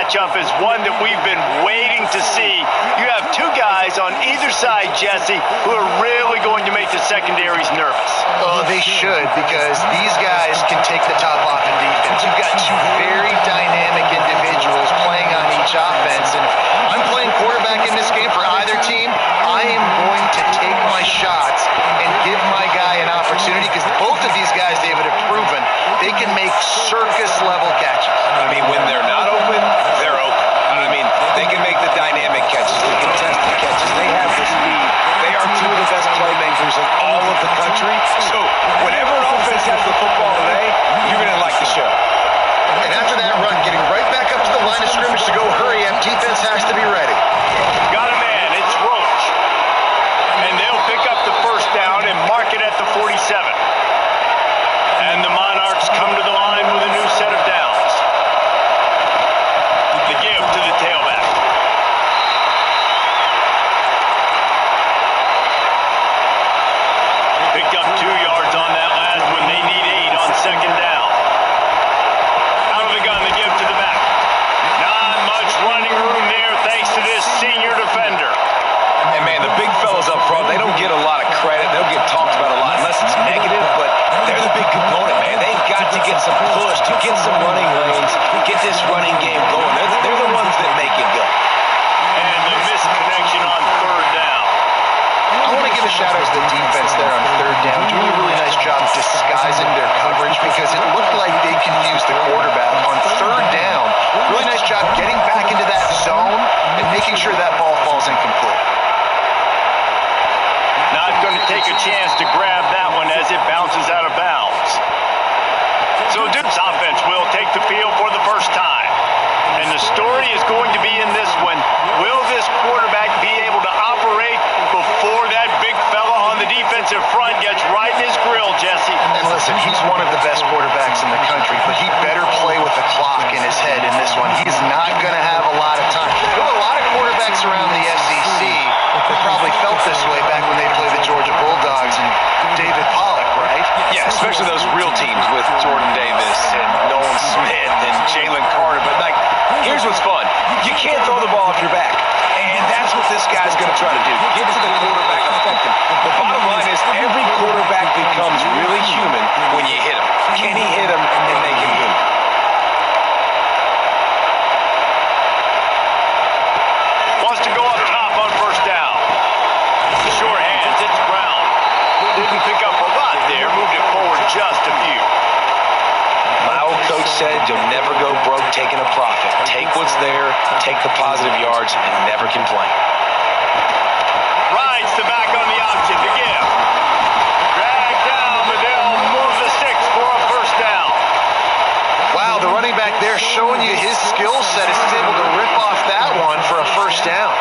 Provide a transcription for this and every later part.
matchup is one that we've been waiting to see. You have two guys on either side, Jesse, who are really going to make the secondaries nervous. Oh, they should, because these guys can take the top off in defense. You've got two very dynamic individuals playing on each offense, and if I'm playing quarterback in this game for either team, I am going to take my shots and give my guy an opportunity, because both of these guys, David, have proven they can make circus-level catches. I mean, when they're not open, they're open. I mean, they can make the dynamic catches, the contested catches. They have the speed. They are two of the best playmakers in all of the country. So whenever an offense has the football today, you're going to like the show. And after that run, getting right back up to the line of scrimmage to go hurry up, defense has to be ready. Got a man, it's Roach. And they'll pick up the first down and mark it at the 47. And the Monarchs come to the line with a new set of downs. The give to the tailback. Picked up 2 yards on that last one. They need 8 on second down. Out of the gun, the give to the back. Not much running room there thanks to this senior defender. And man, the big fellas up front, they don't get a lot of credit. They'll get talked about a lot unless it's negative, but they're the big component, man. They've got to get some push, to get some running lanes, get this running game going. They're the ones that make it go. And the missed connection on third down. I want to give a shout out to the defense there on third down, doing a really nice job disguising their coverage, because it looked like they confused the quarterback on third down. Really nice job getting back into that zone and making sure that ball falls incomplete. Not going to take a chance to grab that one as it bounces out of bounds. So Duke's offense will take the field for the first time. And the story is going to be in this one. Will this quarterback be able to operate before that big fella on the defensive front gets right in his grill, Jesse? And listen, he's one of the best quarterbacks in the country, but he better play with the clock in his head in this one. He's not going to have a lot of time. There are a lot of quarterbacks around the SEC that probably felt this way back when they played the Georgia Bulldogs and David Pollock, right? Yeah, especially those real teams with Jordan Davis and Nolan Smith and Jalen Carter. But, like, here's what's fun. You can't throw the ball off your back. And that's what this guy's going to try to do. Get to the quarterback effective. The bottom line is every quarterback becomes really human when you hit him. Can he hit him and make him human? Wants to go up top on first down. Short hands, it's Brown. Didn't pick up a lot there, moved it forward just a few. My old coach said you'll never go broke taking a profit. Take what's there, take the positive yards, and never complain. Rides the back on the option to give. Drag down, but they'll move the 6 for a first down. Wow, the running back there showing you his skill set is able to rip off that one for a first down.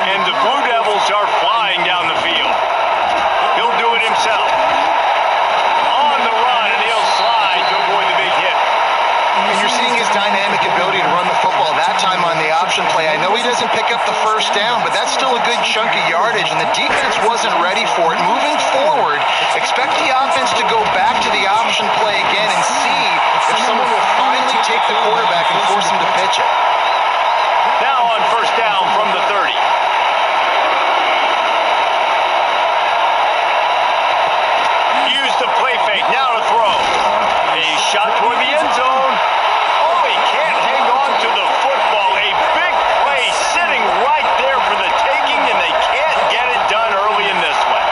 And the Blue Devils are flying down the field. He'll do it himself. On the run, and he'll slide to avoid the big hit. And you're seeing his dynamic ability to run the football that time on the option play. I know he doesn't pick up the first down, but that's still a good chunk of yardage, and the defense wasn't ready for it. Moving forward, expect the offense to go back to the option play again and see if someone will finally take the quarterback and force him to pitch it. Now on first down from the 30. Use the play fake, now to throw. A shot toward the end zone. Oh, he can't hang on to the football. A big play sitting right there for the taking, and they can't get it done early in this one.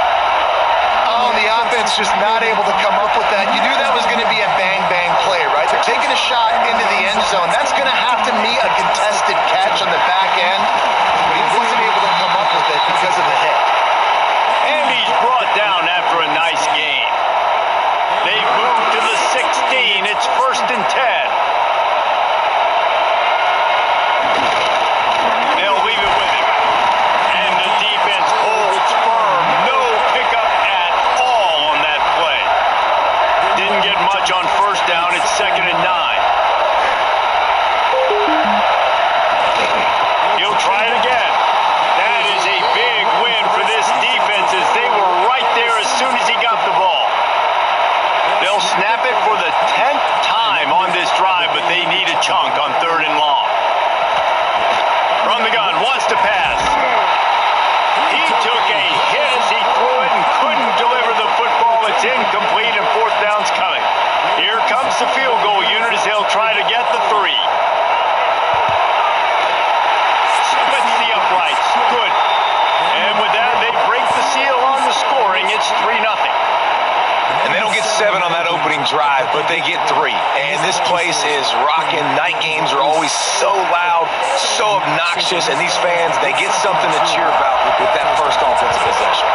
Oh, the offense just not able to come up with that. You knew that was going to be a bang-bang play, right? They're taking a shot into the end zone. That's going to have to meet a contested catch on the back end, but he wasn't able to come up with it because of the hit. And he's brought down after a nice game. They move to the 16. It's 1st and 10. They'll leave it with him. And the defense holds firm. No pickup at all on that play. get 7 on that opening drive, but they get 3. And this place is rocking. Night games are always so loud, so obnoxious, and these fans, they get something to cheer about with that first offensive possession.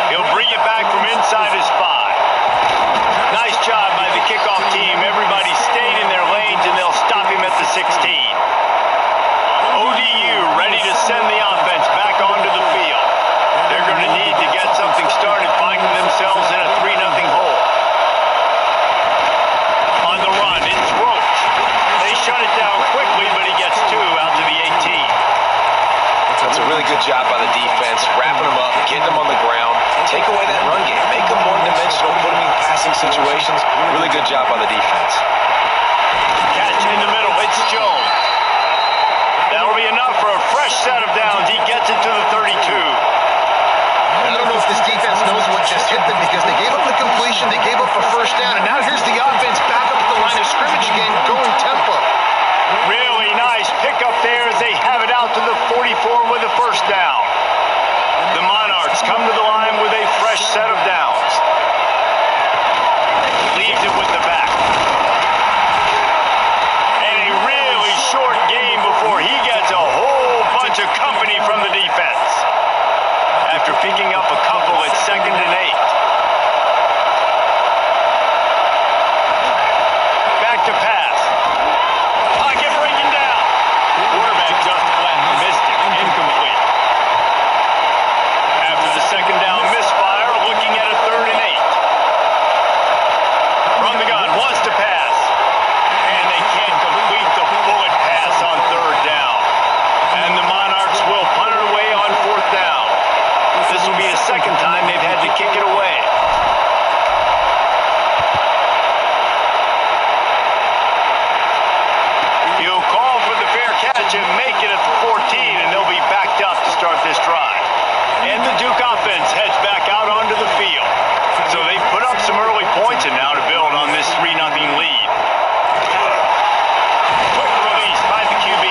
He'll bring it back from inside his 5. Nice job by the kickoff team. Everybody stayed in their lanes, and they'll stop him at the 16. ODU ready to send the offense back onto the field. They're going to need to get something started, finding themselves in a 3-0 hole. On the run, it's Roach. They shut it down quickly, but he gets 2 out to the 18. That's a really good job by the defense, wrapping them up, getting them on the ground, take away that run game, make them one-dimensional, put them in passing situations. Really good job by the defense. Catch in the middle, it's Jones. That'll be enough for a fresh set of downs. He gets it to the 32. I don't know if this defense knows what just hit them because they gave up the completion, they gave up a first down, and now here's the offense back up at the line of scrimmage again, going tempo. Really nice pickup there as they have it out to the 44 with a first down. The Monarchs come to the line with a fresh set of downs. Leaves it with the back. And a really short game before he gets a whole bunch of company from the defense. After picking up a couple at 2nd and 8. Back to pass. Pocket breaking down. Quarterback just flat missed it. Incomplete. After the second down misfire, looking at a 3rd and 8. From the gun, wants to pass. And they can't complete the bullet pass on 3rd down. And the Monarchs will punt it away on 4th down. This will be the second time they've had to kick it away. He'll call for the fair catch and make it at the 14, and they'll be backed up to start this drive. And the Duke offense heads back out onto the field. So they've put up some early points and now to build on this 3-0 lead. Quick release by the QB.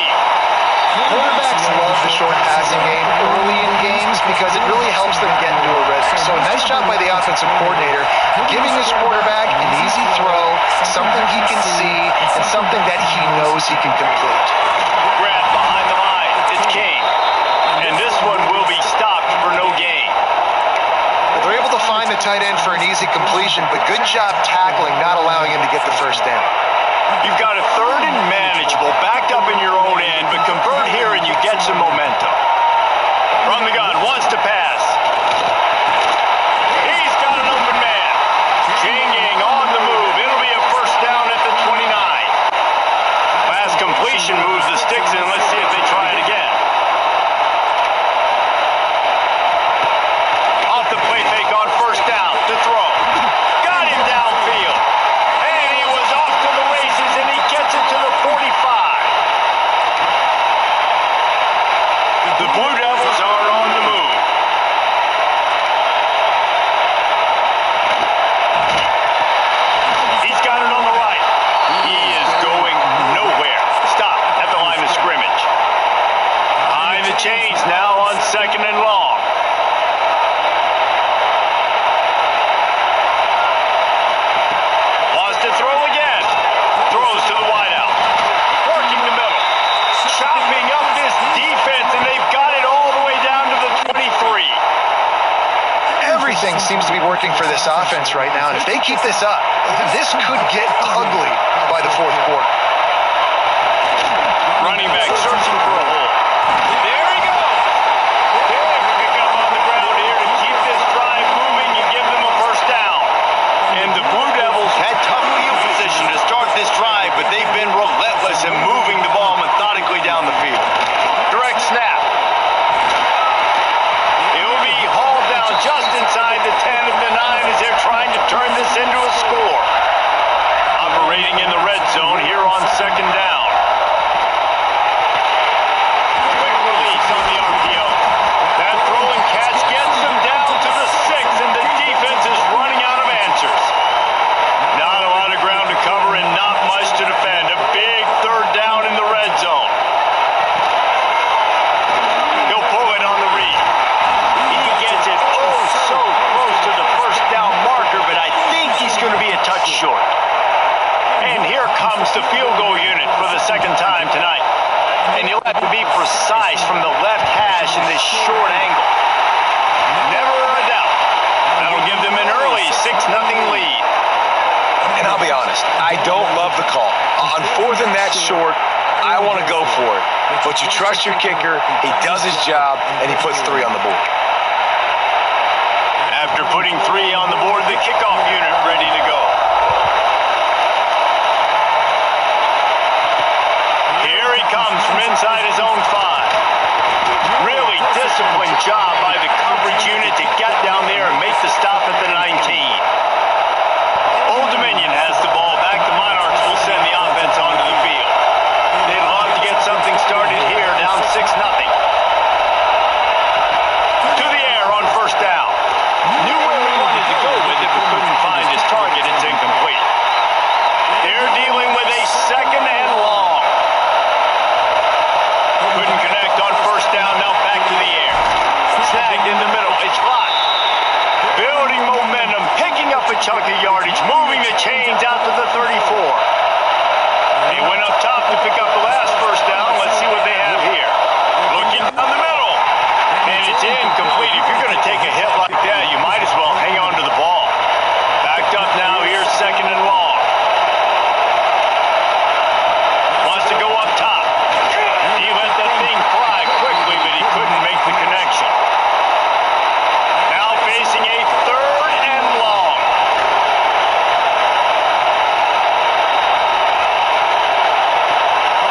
Quarterbacks love the short passing game early in games because it really helps them get into a rhythm. So a nice job by the offensive coordinator giving his quarterback an easy throw, something he can see, and something that he knows he can complete. Grab behind the line. It's King. And this one will be stopped for no gain. They're able to find the tight end for an easy completion, but good job tackling, not allowing him to get the first down. You've got a 3rd and manageable, backed up in your own end, but convert here and you get some momentum. From the gun, wants to pass. He's got an open man. Changing on the move. It'll be a first down at the 29. Pass completion moves the sticks in. Let's see if they try it again. Off the play fake on first down to throw. Got him downfield. And he was off to the races, and he gets it to the 45. The Blue Devils are on the move. He's got it on the right. He is going nowhere. Stop at the line of scrimmage. Behind the chains now on 2nd and long. Wants to throw again. Throws to the wideout. Working the middle. Chopping up this defense, and they've got it all the way down to the 23. Everything seems to be working for this offense right now, and if they keep this up, this could get ugly by the 4th quarter. Running back searching for a hole. There he goes. Big pickup on the ground here to keep this drive moving and give them a first down. And the Blue Devils had tough field position to start this drive, but they've been relentless in moving the ball methodically down the field. Direct snap. It'll be hauled down just inside the 10 of the 9 as they're trying to turn this into a score. Operating in the red zone here on 2nd down. Quick release But you trust your kicker, he does his job, and he puts 3 on the board. After putting 3 on the board, the kickoff unit ready to go. Here he comes from inside his own 5. Really disciplined job by the coverage unit to get down there and make the stop at the 19. Old Dominion has the ball back. The Monarchs will send the offense onto the field. They'd love to get something started here, down 6-0. To the air on first down. Knew where he wanted to go with it, but couldn't find his target. It's incomplete. They're dealing with a 2nd and long. Couldn't connect on first down. Now back to the air. Snagged in the middle. It's flat. Building momentum, picking up a chunk of yardage, moving the chains out to the 34. He went up top to pick up the last first down. Let's see what they have here. Looking down the middle. And it's incomplete. If you're going to take a hit like that, you might as well hang on to the ball. Backed up now. Here's 2nd and long. Wants to go up top. He let that thing fly quickly, but he couldn't make the connection. Now facing a 3rd and long.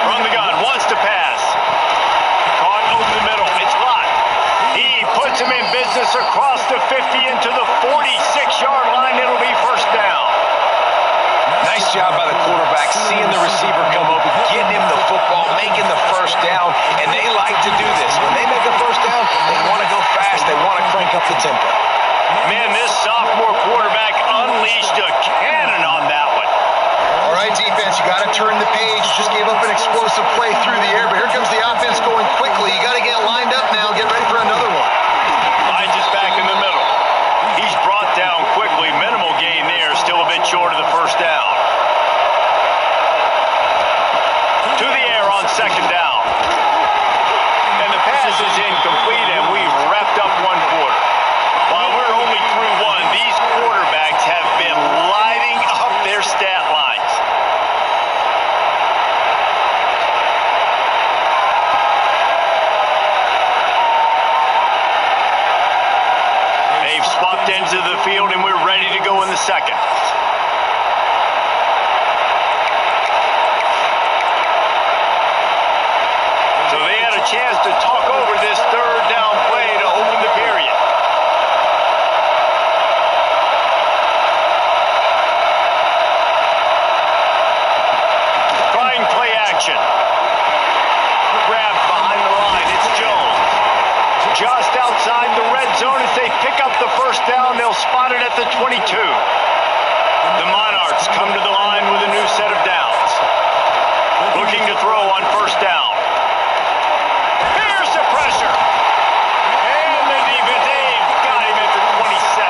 From the gun, wants to pass. Caught over the middle. It's locked. He puts him in business across the 50 into the 46-yard line. It'll be first down. Nice job by the quarterback, seeing the receiver come open, getting him the football, making the first down, and they like to do this. When they make a first down, they want to go fast. They want to crank up the tempo. Man, this sophomore quarterback unleashed a cannon on that one. All right, defense, you got to turn the page. Just gave up an explosive play through the air, but here comes the offense going quickly. You got to get lined up now. Get ready for another one. Finds us back in the middle. He's brought down quickly. Minimal gain there. Still a bit short of the first down. To the air on 2nd down. And the pass is incomplete, and we've wrapped up 1 quarter. While we're only through 1, these quarterbacks have been lighting up their stat lines. They've swapped ends of the field, and we're ready to go in the 2nd. So they had a chance to talk over this 3rd down play to open the period. Trying play action. Grabbed behind the line. It's Jones. Just outside the red zone as they pick up the first down. They'll spot it at the 22. The Monarchs come to the line with a new set of downs. Looking to throw on first down. Here's the pressure. And the defense got him at the 27.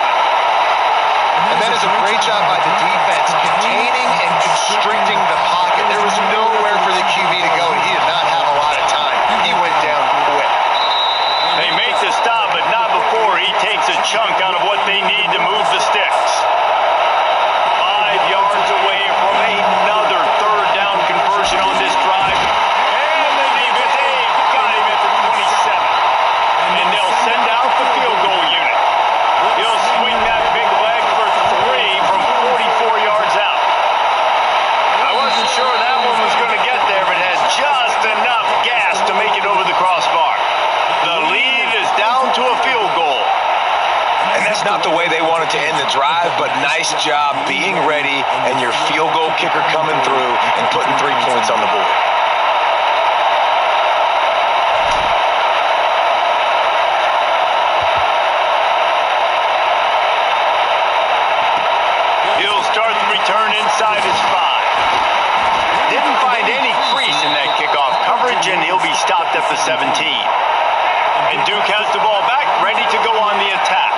And that is a great job by the defense, containing and constricting the pocket. There was nowhere for the QB to go, and he did not have a lot of time. He went down quick. They make the stop, but not before he takes a chunk out of what they need to move the sticks. 5 yards away from another 3rd down conversion on this drive. And the defense got him at the 27. And they'll send out the field goal unit. He'll swing that big leg for 3 from 44 yards out. I wasn't sure that one was going to get there, but had just enough gas to make it over the crossbar. The lead is down to a field goal. And that's not the way they wanted to end the drive, but nice job being ready and your field goal kicker coming through and putting 3 points on the board. He'll start the return inside his 5. Didn't find any crease in that kickoff coverage, and he'll be stopped at the 17. And Duke has the ball back, ready to go on the attack.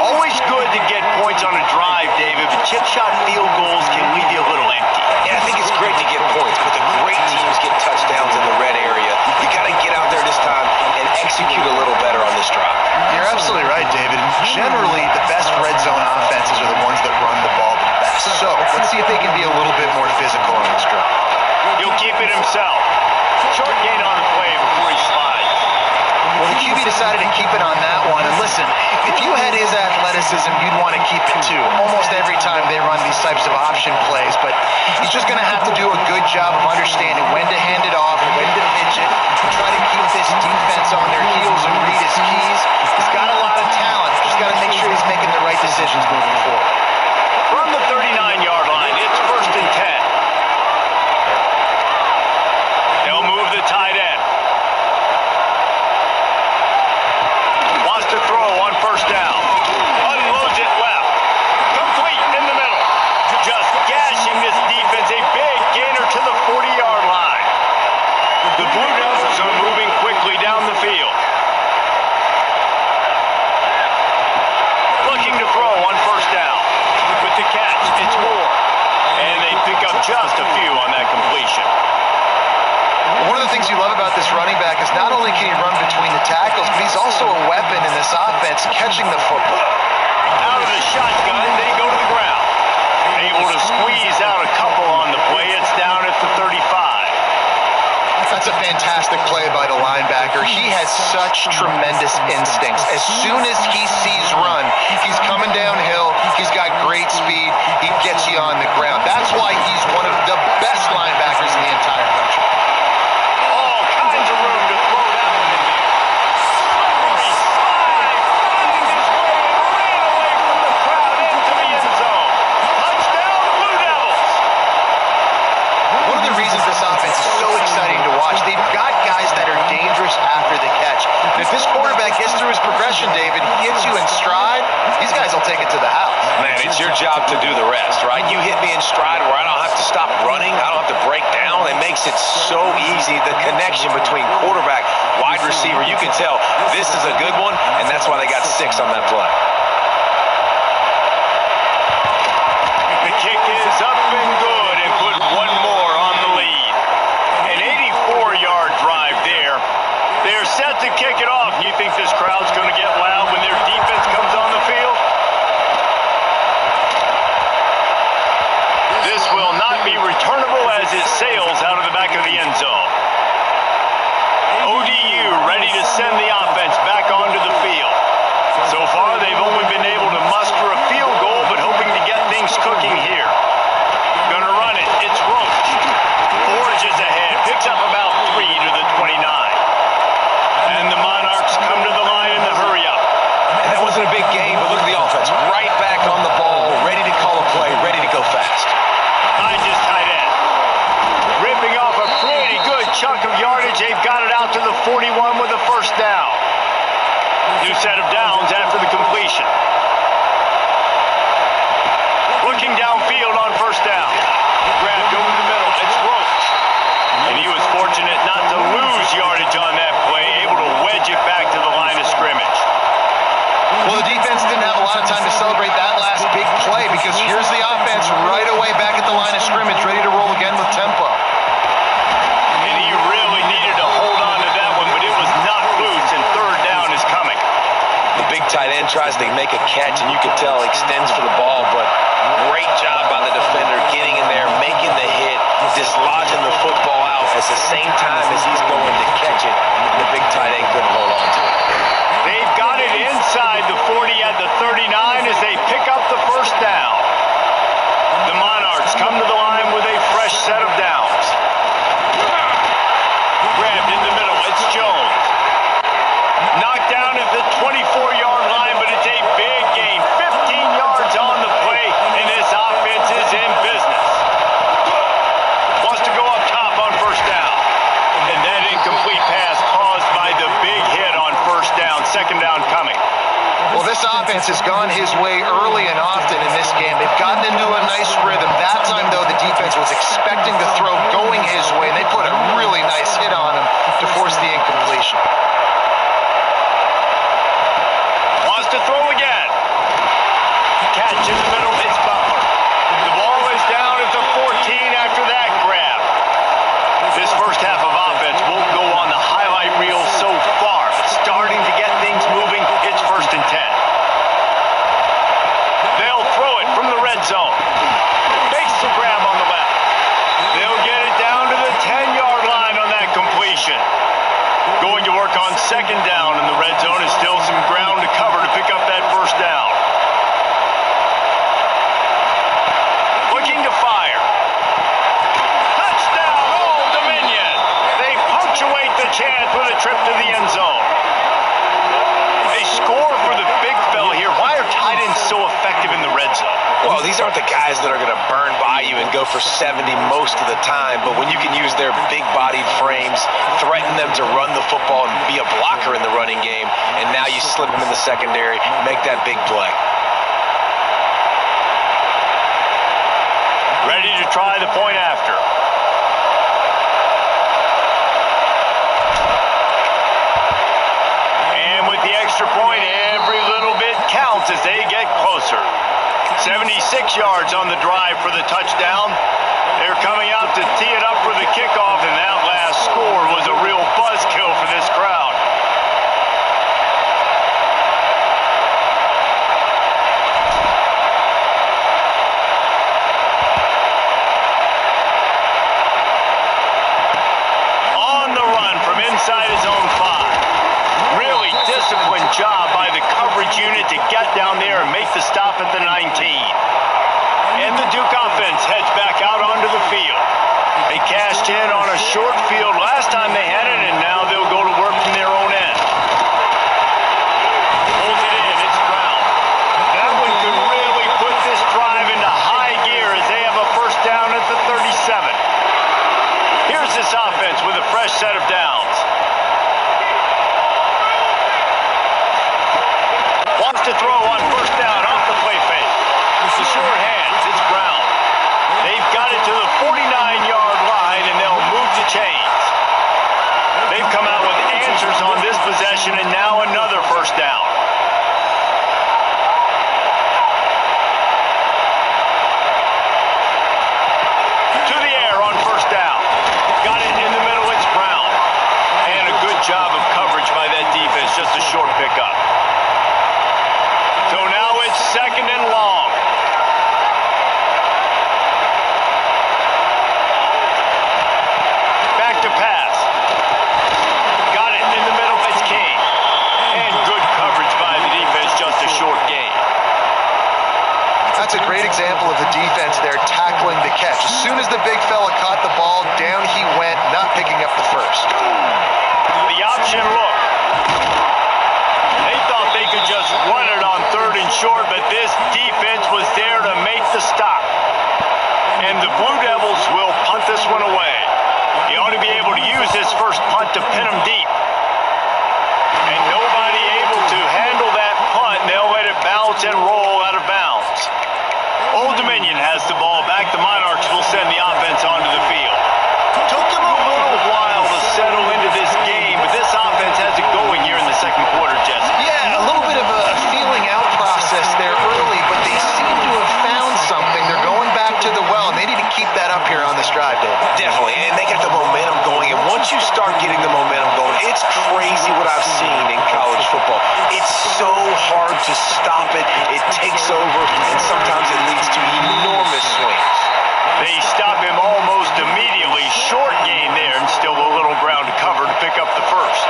Always good to get points on a drive, David, but chip shot field goals can leave you a little empty. Yeah, I think it's great to get points, but the great teams get touchdowns in the red area. You got to get out there this time and execute a little better on this drive. You're absolutely right, David. Generally, the best red zone offenses are the ones that run the ball the best. So let's see if they can be a little bit more physical on this drive. He'll keep it himself. Short gain on the play athleticism, you'd want to keep it too. Almost every time they run these types of option plays, but he's just going to have to do a good job of understanding when to hand it off, when to pitch it, and try to keep this defense on their heels and read his keys. He's got a lot of talent. Just got to make sure he's making the right decisions moving forward. From the 39-yard line, it's 1st and 10. They'll move the tight end. Wants to throw on 1st down. Unloads it left. Complete in the middle. Just gashing this defense. A big gainer to the 40-yard line. The Blue Devils are moving quickly down the field. Looking to throw on 1st down. With the catch, it's Moore. And they pick up just a few on that completion. One of the things you love about this running back is not only can he run between the tackles, but he's also a weapon in this offense, catching the football. Out of the shotgun, they go to the ground. Able to squeeze out a couple on the play. It's down at the 35. That's a fantastic play by the linebacker. He has such tremendous instincts. As soon as he sees run, he's coming downhill. He's got great speed. He gets you on the ground. That's why he's one of the best linebackers in the entire country. All kinds of room to throw that one in there. He slides, finding his way, ran away from the crowd into the end zone. Touchdown, Blue Devils. One of the reasons this offense is so exciting to watch, they've got guys that are dangerous after the catch. And if this quarterback gets through his progression, David, he gets you in stride, these guys will take it to the house. Man, it's your job to do the rest, right? You hit me in stride where I don't have to stop running. I don't have to break down. It makes it so easy. The connection between quarterback, wide receiver, you can tell this is a good one, and that's why they got 6 on that play. The kick is up and good and put one more on the lead. An 84-yard drive there. They're set to kick it off. You think this crowd's going to get loud when their defense comes on the field? This will not be returnable as it sails out of the back of the end zone. ODU ready to send the offense back onto the field. So far, they've only been able to muster a field goal, but hoping to get things cooking here. Gonna run it. It's Roach. Forges ahead. Picks up about 3 to the 29. And the Monarchs come to the line in the hurry-up. And that wasn't a big game, but look at the offense. Right back on the ball, ready to call a play, ready to go fast. Hodges tight end. Ripping off a pretty good chunk of yardage. They've got it out to the 41 with a 1st down. New set of downs after the completion. Looking downfield on 1st down. Grabbed over the middle. It's Roach. And he was fortunate not to lose yardage on that play, able to wedge it back to the line of scrimmage. Well, the defense didn't have a lot of time to celebrate that last big play because here's the offense right away back at the line of scrimmage, ready to roll again with tempo. And he really needed to hold on to that one, but it was not loose, and 3rd down is coming. The big tight end tries to make a catch, and you can tell extends for the ball, but great job by the defender getting in there, making the hit, dislodging the football out at the same time as he's going to catch it, and the big tight end couldn't hold on to it. They've got it inside the 40 at the 39 as they pick up the 1st down. The Monarchs come to the line with a fresh set of downs. Grabbed in the middle, it's Jones. Knocked down at the 24-yard line, but it's a big gain. 15 yards on the play, and this offense is in business. Wants to go up top on 1st down. And that incomplete pass caused by the big hit on 1st down. 2nd down coming. Well, this offense has gone his way early and often in this game. They've gotten into a nice rhythm. That time, though, the defense was expecting the throw going his way, and they put a really nice hit on him to force the incompletion. Wants to throw again. Catch in the middle, it's Butler. The ball is down at the 14 after that grab. This 1st half of offense won't go on the highlight reel so far. Starting to get things moving, it's 1st and 10. They'll throw it from the red zone. Fakes the grab on the left. They'll get it down to the 10-yard line on that completion. Going to work on 2nd down in the red zone is still some ground to cover to pick up that 1st down. Well, these aren't the guys that are going to burn by you and go for 70 most of the time, but when you can use their big-bodied frames, threaten them to run the football and be a blocker in the running game, and now you slip them in the secondary, make that big play. Ready to try the point after. And with the extra point, every little bit counts as they get closer. 76 yards on the drive for the touchdown. They're coming out to tee it up for the kickoff, and that last score was a real buzzkill for this crowd. On the run from inside his own 5. Really disciplined job by the coverage unit to get down there and make the stop at the 19. And the Duke offense heads back out onto the field. They cashed in on a short field last time they had it, and now they'll go to work from their own end. Holds it in, it's Brown. That one could really put this drive into high gear as they have a first down at the 37. Here's this offense with a fresh set of downs. Wants to throw on first down off the play fake. It's the short hands. It's Brown. They've got it to the 49-yard line, and they'll move the chains. They've come out with answers on this possession, and now another first down. To the air on first down. Got it in the middle. It's Brown. And a good job of coverage by that defense. Just a short pickup. So now it's second and long. Back to pass. Got it in the middle. It's King. And good coverage by the defense. Just a short gain. That's a great example of the defense there tackling the catch. As soon as the big fella caught the ball, down he went, not picking up the first. The option look. They thought they could just run it on third and short, but this defense was there to make the stop. And the Blue Devils will punt this one away. He ought to be able to use this first punt to pin him deep. And nobody able to handle that punt, and they'll let it bounce and roll out of bounds. Old Dominion has the ball back. The Monarchs will send the offense onto the field. Took them a little while to settle into this game, but this offense has it going here in the second quarter, Jesse. Yeah, a little bit of a feeling out process there early, but they seem to have found something. They're going back to the well, and they need to keep that up here on this drive, Dave. Definitely, and they got the momentum going, and once you start getting the momentum going, it's crazy what I've seen in college football. It's so hard to stop it. It takes over, and sometimes it leads to enormous swings. They stop him almost immediately. Short gain there, and still a little ground to cover to pick up the first.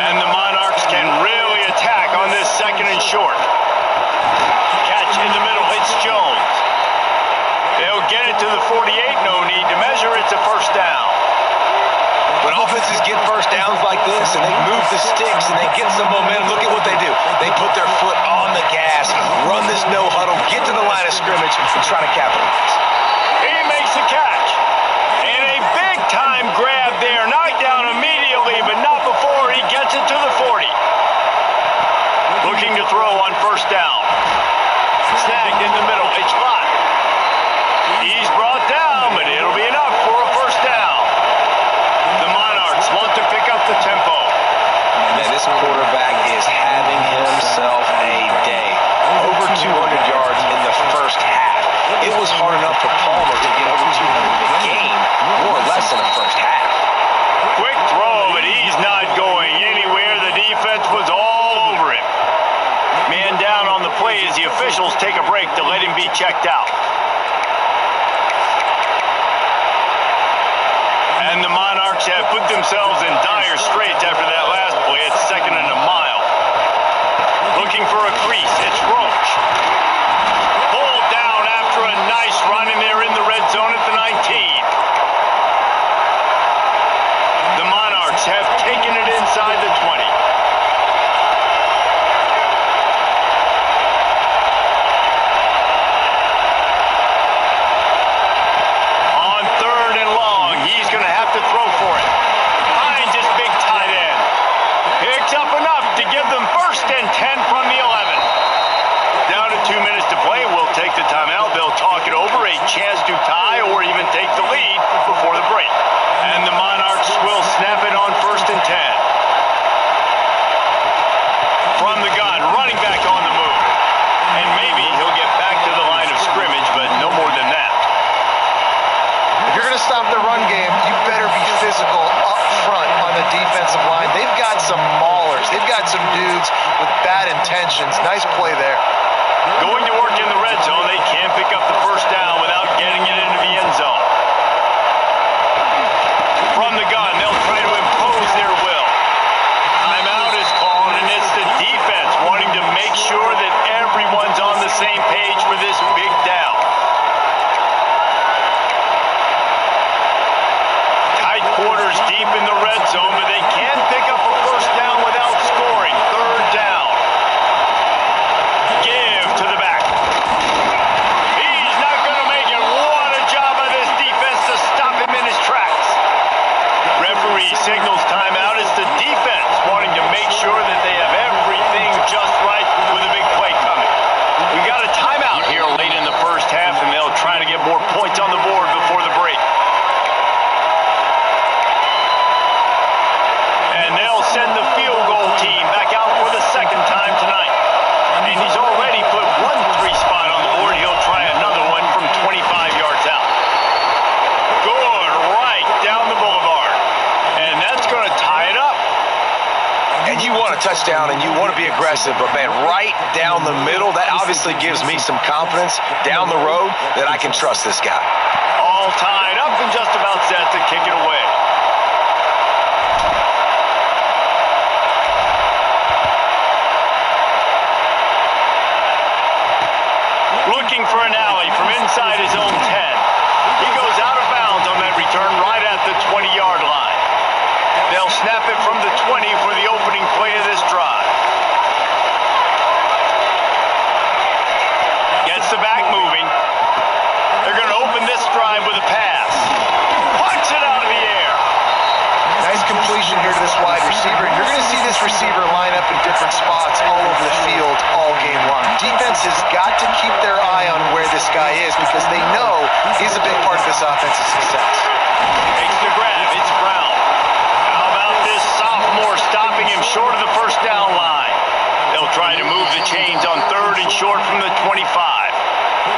And the Monarchs can really attack on this second and short. Catch in the middle. It's Jones. They'll get it to the 48. No need to measure. It's a first down. When offenses get first downs like this and they move the sticks and they get some momentum, look at what they do. They put their foot on the gas, run this no huddle, get to the line of scrimmage, and try to capitalize. He makes the catch. And a big-time grab there. Knocked down immediately, but not before he gets it to the 40. Looking to throw on first down. Snagged in the middle. It's Lott. He's brought down, but it'll be enough for a first down. The Monarchs want to pick up the tempo. And this quarterback is having himself a day. Over 200 yards in the first half. It was hard enough for Palmer to get over 200 in the game, more or less in the first half. Quick throw, but he's not going anywhere. The defense was all over him. Man down on the play as the officials take a break to let him be checked out. And the Monarchs have put themselves in dire straits after that last play. It's second and a mile. Looking for a crease. It's Roach. Pulled down after a nice run, and they're in the red zone at the 19. The Monarchs have taken it inside the 20. intentions. Nice play there. Going to work in the red zone. They can't pick up the first down without getting it into the end zone. From the gun, they'll try to impose their will. Timeout is called, and it's the defense wanting to make sure that everyone's on the same page for this big down. Tight quarters deep in the red zone, but they can pick up a first down without scoring. Third down. Give to the back. He's not going to make it. What a job by this defense to stop him in his tracks. Referee signals timeout. It's the defense wanting to make sure that they have everything just right with a big play coming. We got a timeout here late in the first half, and they'll try to get more points on the board before the break. And they'll send the field goal team back out for the second time tonight. And he's already put one three spot on the board. He'll try another one from 25 yards out. Good, right down the boulevard. And that's going to tie it up. And you want a touchdown and you want to be aggressive, but man, right down the middle, that obviously gives me some confidence down the road that I can trust this guy. All tied up and just about set to kick it away. Looking for an alley from inside his own 10. He goes out of bounds on that return right at the 20-yard line. They'll snap it from the 20 for the opening play of this drive. Gets the back moving. They're going to open this drive with a pass. Punch it out of the air. Nice completion here to this wide receiver. You're going to see this receiver line up in different spots all over the field all game long. Defense has got to keep their eye on where this guy is because they know he's a big part of this offensive success. Makes the grab. It's Brown. How about this sophomore stopping him short of the first down line? They'll try to move the chains on third and short from the 25.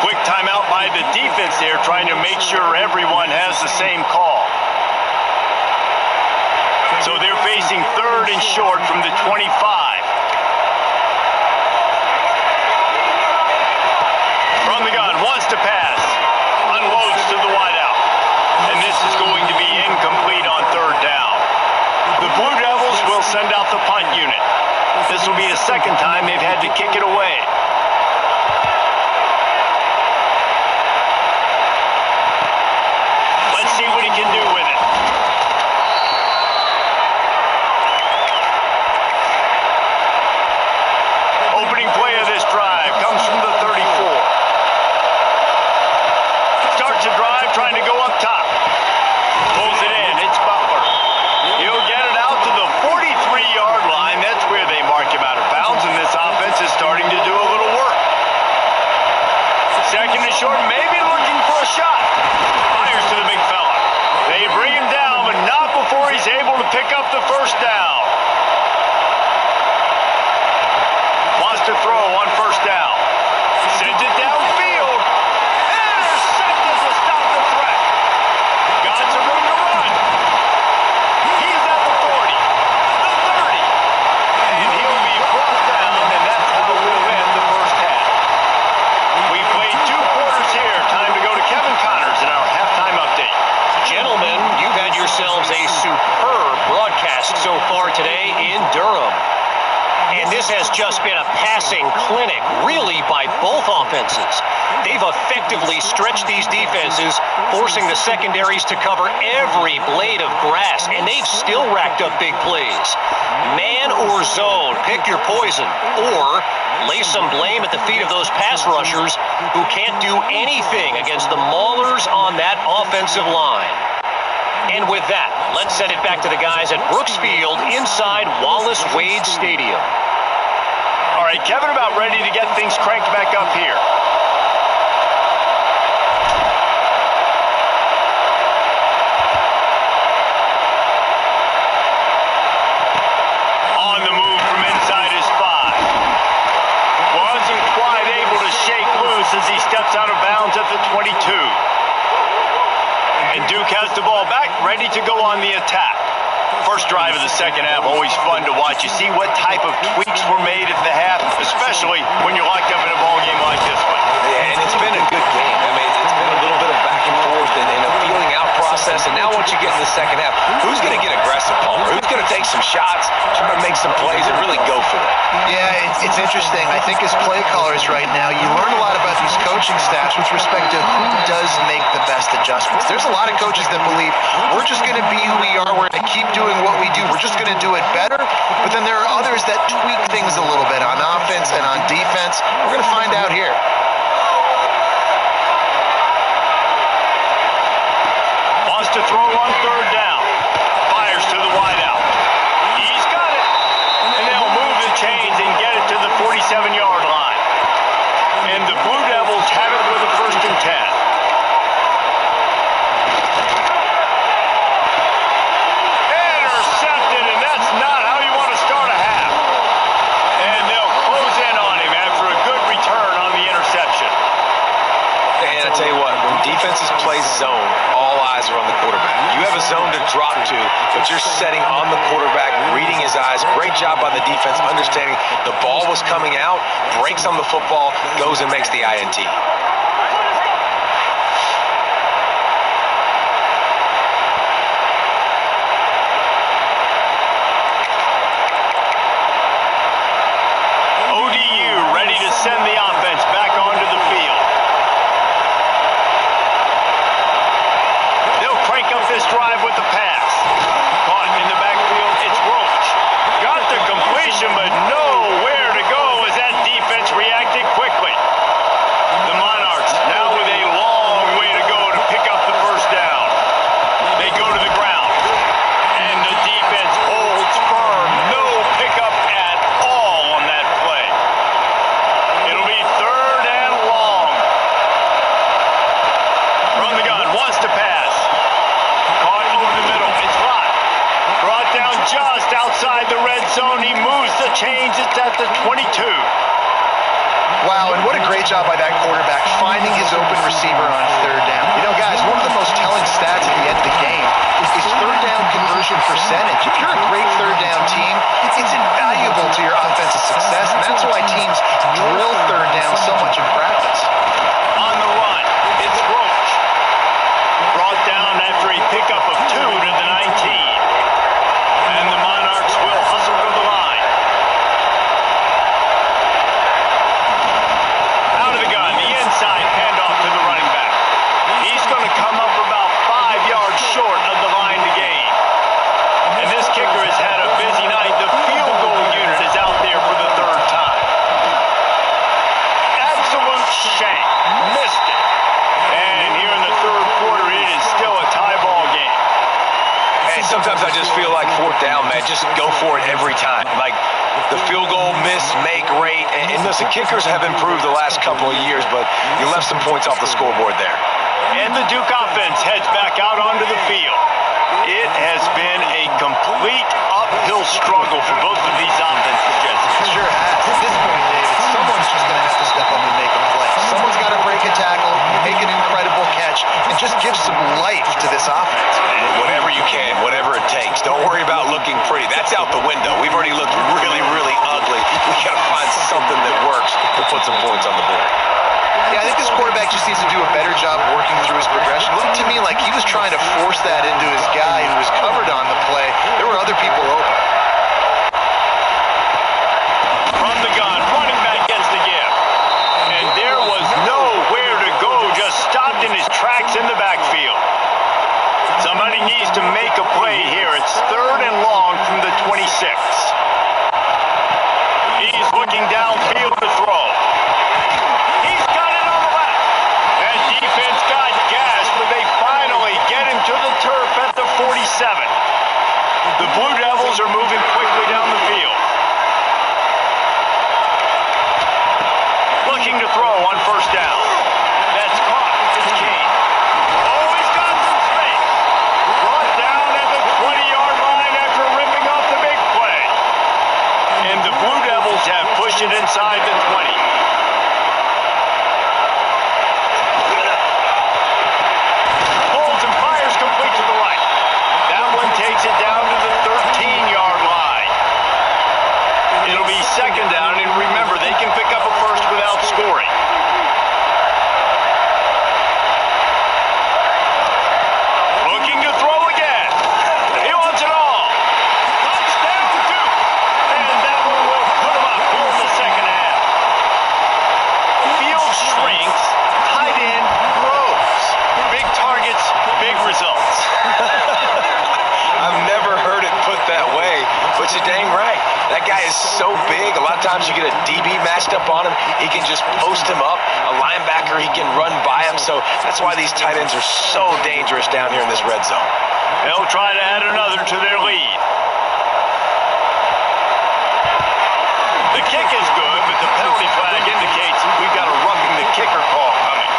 Quick timeout by the defense there, trying to make sure everyone has the same call. So they're facing third and short from the 25. From the gun, wants to pass. Unloads to the wideout. And this is going to be incomplete on third down. The Blue Devils will send out the punt unit. This will be the second time they've had to kick it away. Let's see what he can do with it. Opening play of this drive comes from the 34. Starts a drive trying to go up top. Pulls it in. It's Butler. He'll get it out to the 43-yard line. That's where they mark him out of bounds, and this offense is starting to do a little work. Second and short, maybe looking for a shot. Fires to the big fella. They bring him down, but not before he's able to pick up the first down. Wants to throw on first down. Sends it downfield. Intercepted to stop the threat. Got some room to run. He's at the 40, the 30. And he'll be brought down, and that's how we'll end the first half. We played 2 quarters here. Time to go to Kevin Connors in our halftime update. Gentlemen, you've had yourselves a superb broadcast so far today in Durham. And this has just been a passing clinic, really, by both offenses. They've effectively stretched these defenses, forcing the secondaries to cover every blade of grass, and they've still racked up big plays. Man or zone, pick your poison, or lay some blame at the feet of those pass rushers who can't do anything against the maulers on that offensive line. And with that, let's send it back to the guys at Brooks Field inside Wallace Wade Stadium. All right, Kevin, about ready to get things cranked back up here. On the move from inside his 5. Wasn't quite able to shake loose as he steps out of bounds at the 22. And Duke has the ball back, ready to go on the attack. First drive of the second half, always fun to watch. You see what type of tweaks were made at the half, especially when you're locked up in a ball game like this one. Yeah, and it's been a good game. I mean, it's been a little bit of back and forth and a feeling out process. And now once you get in the second half, who's going to get aggressive, Palmer? Who's going to take some shots, try to make some plays, and really go for it? Yeah, it's interesting. I think as play callers right now, you learn a lot about these coaching staffs with respect to who does make the best adjustments. There's a lot of coaches that believe we're just going to be who we are. We're going to keep doing what we do. We're just going to do it better. But then there are others that tweak things a little bit on offense and on defense. We're going to find out here. Wants to throw on third down. Fires to the wideout. He's got it. And they'll move the chains and get it to the 47-yard line. And the Blue Devils have it with a 1st and 10. Tell you what, when defenses play zone, all eyes are on the quarterback. You have a zone to drop to, but you're setting on the quarterback, reading his eyes. Great job by the defense, understanding the ball was coming out, breaks on the football, goes and makes the INT. ODU ready to send the offense back onto the field. This drive with the pass. Caught in the backfield, it's Roach. Got the completion, but nowhere to go as that defense reacted quickly. The Monarchs now with a long way to go to pick up the first down. They go to the ground, and the defense holds firm. No pickup at all on that play. It'll be 3rd and long. From the gun, wants to pass. Just outside the red zone, he moves the chains. It's at the 22. Wow, and what a great job by that quarterback finding his open receiver on 3rd down. You know, guys, one of the most telling stats at the end of the game is 3rd down conversion percentage. If you're a great 3rd down team, it's invaluable to your offensive success, and that's why teams drill 3rd down so much in practice. On the run, it's Roach. Brought down after a pickup of 2 to the 19. And the Monarchs will hustle to the line. Out of the gun, the inside handoff to the running back. He's going to come up about 5 yards short of the line to gain. And this kicker has had a busy night. The field goal unit is out there for the 3rd time. Absolute shank. Missed it. And here in the 3rd quarter, it is still a tie ball game. And sometimes I just feel like 4th down, man, just go for it every time. Like the field goal miss, make rate. And listen, kickers have improved the last couple of years, but you left some points off the scoreboard there. And the Duke offense heads back out onto the field. It has been a complete uphill struggle for both of these offenses, Jesse. It sure has. At this point, David, someone's just going to have to step up and make a play. Someone's got to break a tackle, make an incredible catch, and just give some life to this offense. Whatever you can, whatever it takes. Don't worry about looking pretty. That's out the window. We've already looked really, really ugly. We got to find something that works to put some points on the board. Yeah, I think this quarterback just needs to do a better job working through his progression. It looked to me like he was trying to force that into his guy who was covered on the play. There were other people open. From the gun, running back gets the gift. And there was nowhere to go, just stopped in his tracks in the backfield. Somebody needs to make a play here. It's 3rd and long from the 26. He's looking downfield to throw. He's got it on the left. That defense got gashed, but they finally get him to the turf at the 47. The Blue Devils are moving quickly down the field. Looking to throw on 1st down. That's caught. It's King. Oh, he's got some space. Brought down at the 20-yard line after ripping off the big play. And the Blue Devils have pushed it inside the 20. Holds and fires complete to the right. That one takes it down to the 13. That guy is so big. A lot of times you get a DB matched up on him. He can just post him up. A linebacker, he can run by him. So that's why these tight ends are so dangerous down here in this red zone. They'll try to add another to their lead. The kick is good, but the penalty flag indicates we've got a roughing the kicker call coming.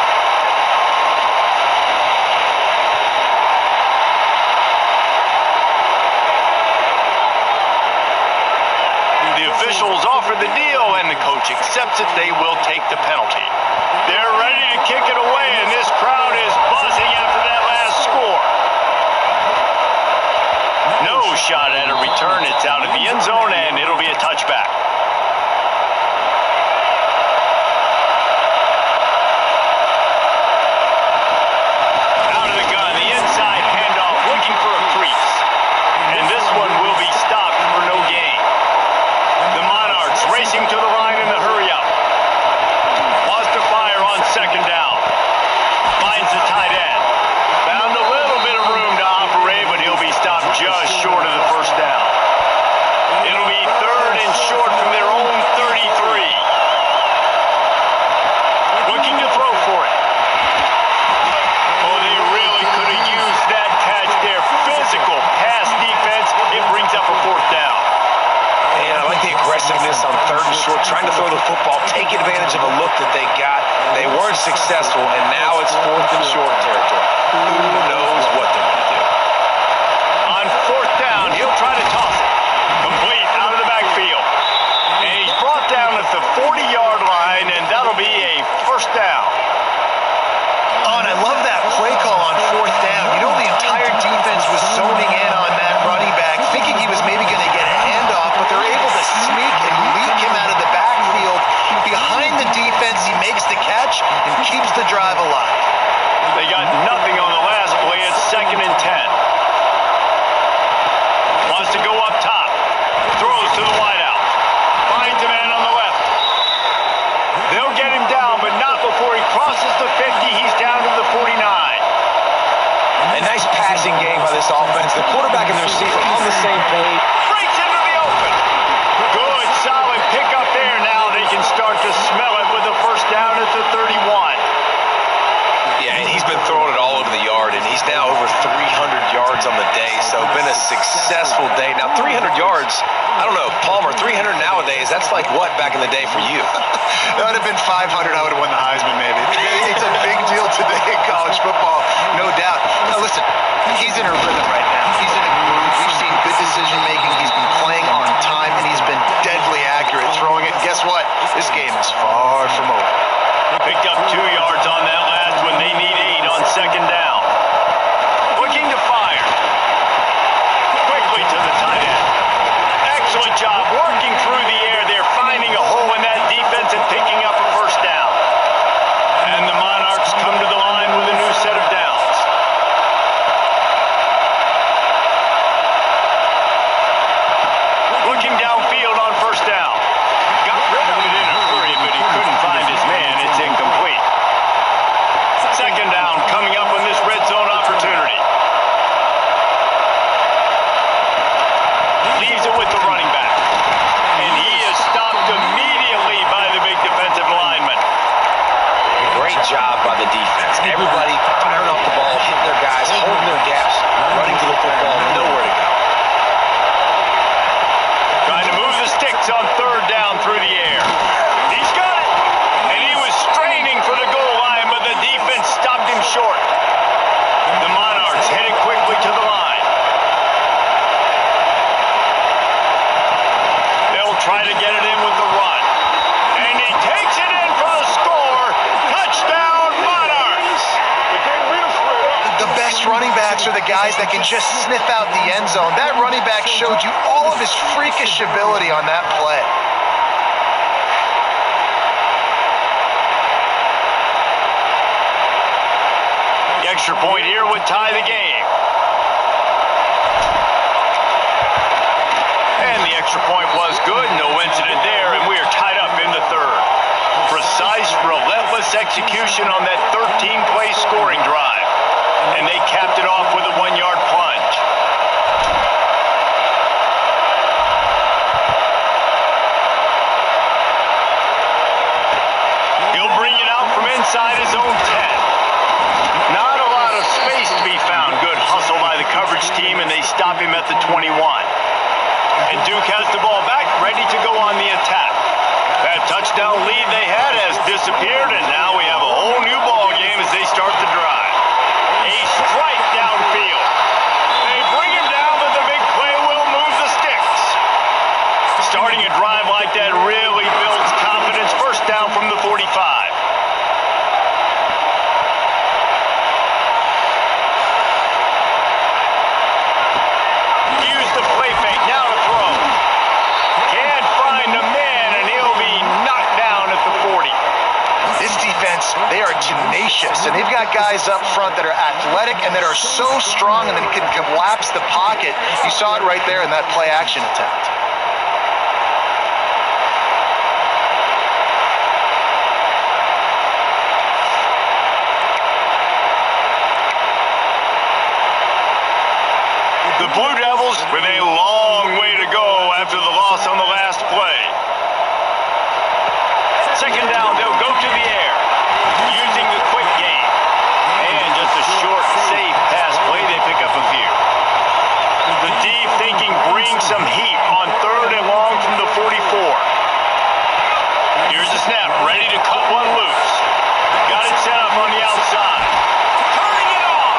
The officials offer the deal, and the coach accepts it. They will take the penalty. They're ready to kick it away, and this crowd is buzzing after that last score. No shot at a return. It's out of the end zone, and it'll be a touchback. Out of the gun, the inside handoff, looking for a crease. And this one will be stopped for no gain. The Monarchs racing to the line in the hurry-up. Wants to fire on second down. Finds the tight end. Found a little bit of room to operate, but he'll be stopped just short of the first down. It'll be third and short from their own 33. Looking to throw for it. Oh, they really could have used that catch there. Physical pass defense. It brings up a fourth down. And I like the aggressiveness on third and short, trying to throw the football, take advantage of a look that they got. They weren't successful, and now it's fourth and short territory. Who knows what they're going to do? On fourth down, he'll try to toss it. Complete out of the backfield. And he's brought down at the 40-yard line, and that'll be a first down. Oh, and I love that play call on fourth down. You know, the entire defense was zoning in on that running back, thinking he was maybe going to get a handoff, but they're able to sneak and leak him out of the backfield. Behind the defense, he makes the catch and keeps the drive alive. They got nothing on the last play. It's 2nd and 10. Wants to go up top. Throws to the wideout. Finds a man on the left. They'll get him down, but not before he crosses the 50. He's down to the 49. A nice passing game by this offense. The quarterback and the receiver on the same page. Breaks into the open. Good, solid pickup there. Now they can start to smell it with a first down at the 31. Yeah, and he's been throwing it all over the yard, and he's now over 300 yards on the day, so been a successful day. Now, 300 yards, I don't know, Palmer, 300 nowadays, that's like what back in the day for you? That would have been 500. I would have won the Heisman, maybe. It's a big deal today in college football, no doubt. Now, listen, he's in a rhythm right now. He's in a groove. We've seen good decision-making. He's been playing on time, and he's been deadly accurate throwing it. Guess what? This game is far from over. Picked up 2 yards on that last one. They need 8 on second down. Looking to fire. Quickly to the tight end. Excellent job working through the air. They're finding a hole in that defense and picking up a first down. And the Monarchs come to the line with a new set of downs. Looking downfield on first down. Got rid of it in a hurry, but he couldn't find his man. It's incomplete. Second down coming up on this red zone opportunity. Leaves it with the running back. And he is stopped immediately by the big defensive lineman. Great job by the defense. Everybody firing off the ball, hitting their guys, holding their gaps, running to the football, nowhere to go. Trying to move the sticks on third down through the air. He's got it. And he was straining for the goal line, but the defense stopped him short. The Monarchs headed quickly to the line. They'll try to get it in with the run. And he takes it in for the score. Touchdown, Monarchs. The best running backs are the guys that can just sniff out the end zone. That running back showed you all of his freakish ability on that play. The extra point here would tie the game. And the extra point was good. No incident there, and we are tied up in the third. Precise, relentless execution on that 13-play scoring drive. And they capped it off with a 1-yard plunge. bring it out from inside his own 10. Not a lot of space to be found. Good hustle by the coverage team, and they stop him at the 21. And Duke has the ball back, ready to go on the attack. That touchdown lead they had has disappeared, and now we have a whole new ball game as they start the drive. A strike downfield. They bring him down, but the big play will move the sticks. Starting a drive like that really builds confidence. First down from the 45. Use the play fake. Now to throw. Can't find a man, and he'll be knocked down at the 40. This defense, they are tenacious, and they've got guys up front that are athletic and that are so strong and that can collapse the pocket. You saw it right there in that play action attempt. The Blue Devils with a long way to go after the loss on the last play. Second down, they'll go to the air using the quick game. And just a short, safe pass play, they pick up a few. The deep thinking brings some heat on third and long from the 44. Here's the snap, ready to cut one loose. Got it set up on the outside. Turning it on.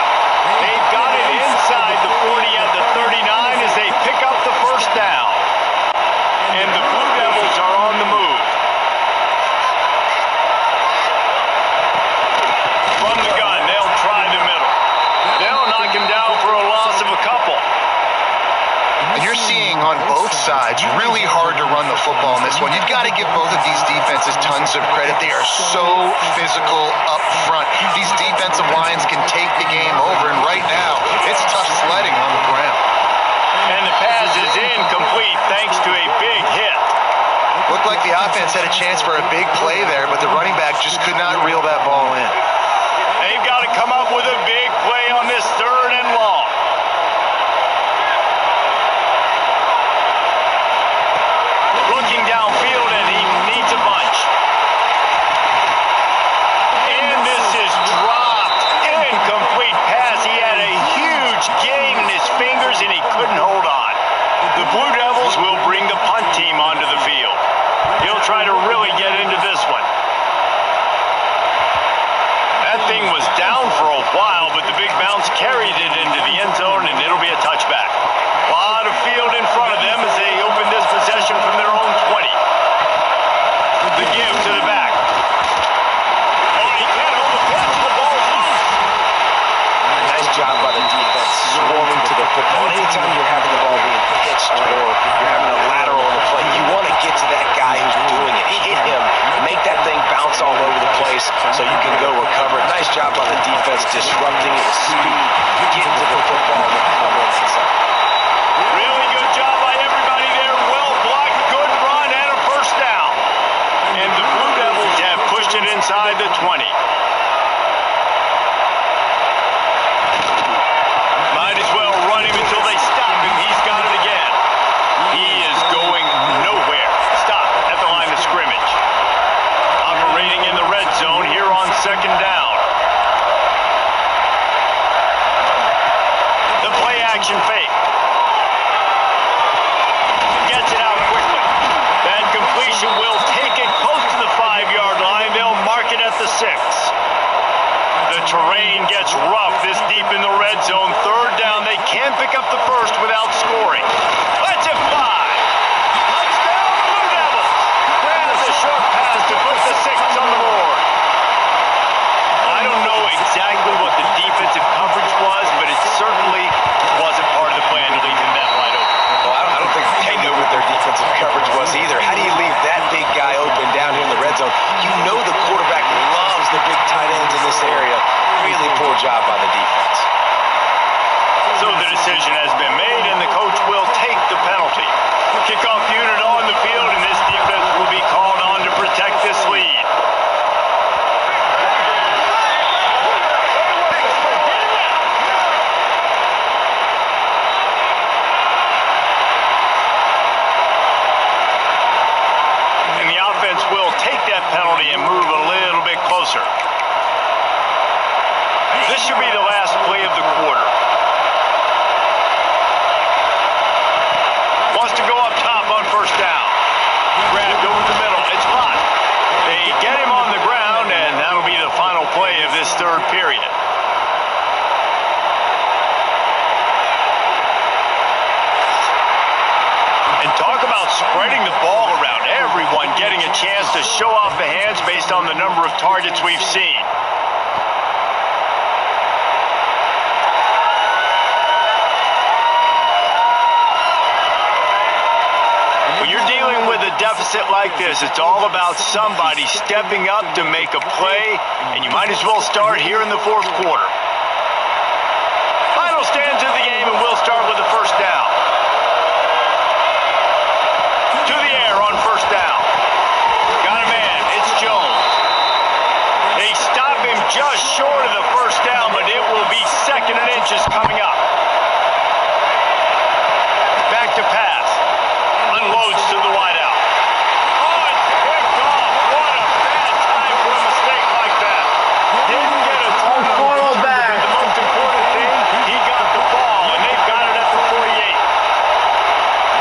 They've got it inside the 40 at the 39 as they pick up the first down. And the Blue Devils are on the move. From the gun, they'll try the middle. They'll knock him down for a loss of a couple. And you're seeing on both sides really hard to run the football in this one. You've got to give both of these defenses tons of credit. They are so physical up front. These defensive lines can take the game over, and right now, it's tough sledding on the ground. And the pass is incomplete thanks to a big hit. Looked like the offense had a chance for a big play there, but the running back just could not reel that ball in. They've got to come up with a big play on this third and long. Looking downfield, and he needs a bunch. And this is dropped. Incomplete pass. He had a huge gain in his fingers, and he couldn't hold on. The Blue Devils will bring the punt team onto the field. He'll try to really get into this one. That thing was down for a while, but the big bounce carried it into the end zone, and it'll be a touchback. A lot of field in front of them as they open this possession from their own 20. The give to the back. Oh, he can't hold the pitch. The ball's loose. Nice job by the defense, swarming to the football. Anytime you're having the ball being pitched or you're having a lateral on the play, you want to get to that guy who's doing it. Hit him, make that thing bounce all over the place so you can go recover. Nice job by the defense, disrupting it with speed, getting to the football and covering things up. Really good job by everybody there. Well blocked, good run, and a first down. And the Blue Devils have pushed it inside the 20. Might as well run him until they stop him. He's got it again. He is going nowhere. Stop at the line of scrimmage. Operating in the red zone here on second down. The play action fake. Gets it out quickly. That completion will take it close to the 5-yard line. They'll mark it at the 6. The terrain gets rough this deep in the red zone. Third down. They can pick up the first without scoring. Let's it fly. Touchdown, Blue Devils. Grabs a short pass to put the 6 on the board. I don't know exactly what the defensive coverage was, but it certainly wasn't part of the plan to leave him that wide open. Well, I don't think they knew what their defensive coverage was either. How do you leave that big guy open down here in the red zone? You know the quarterback loves the big tight ends in this area. Really poor job by the defense. So the decision has been made, and the coach will take the penalty. Kickoff unit on the field, and this defense will be called on to protect this lead. And the offense will take that penalty and move a little bit targets we've seen. When you're dealing with a deficit like this, it's all about somebody stepping up to make a play, and you might as well start here in the fourth quarter. Final stands of the game, and we'll start with the first down. To the air on first down. Got a man. It's Jones. They stop him just short of the first down, but it will be 2nd and inches coming up. Back to pass. Unloads to the wideout. Oh, it's picked off. What a bad time for a mistake like that. Didn't get a total back. The most important thing, he got the ball, and they've got it at the 48.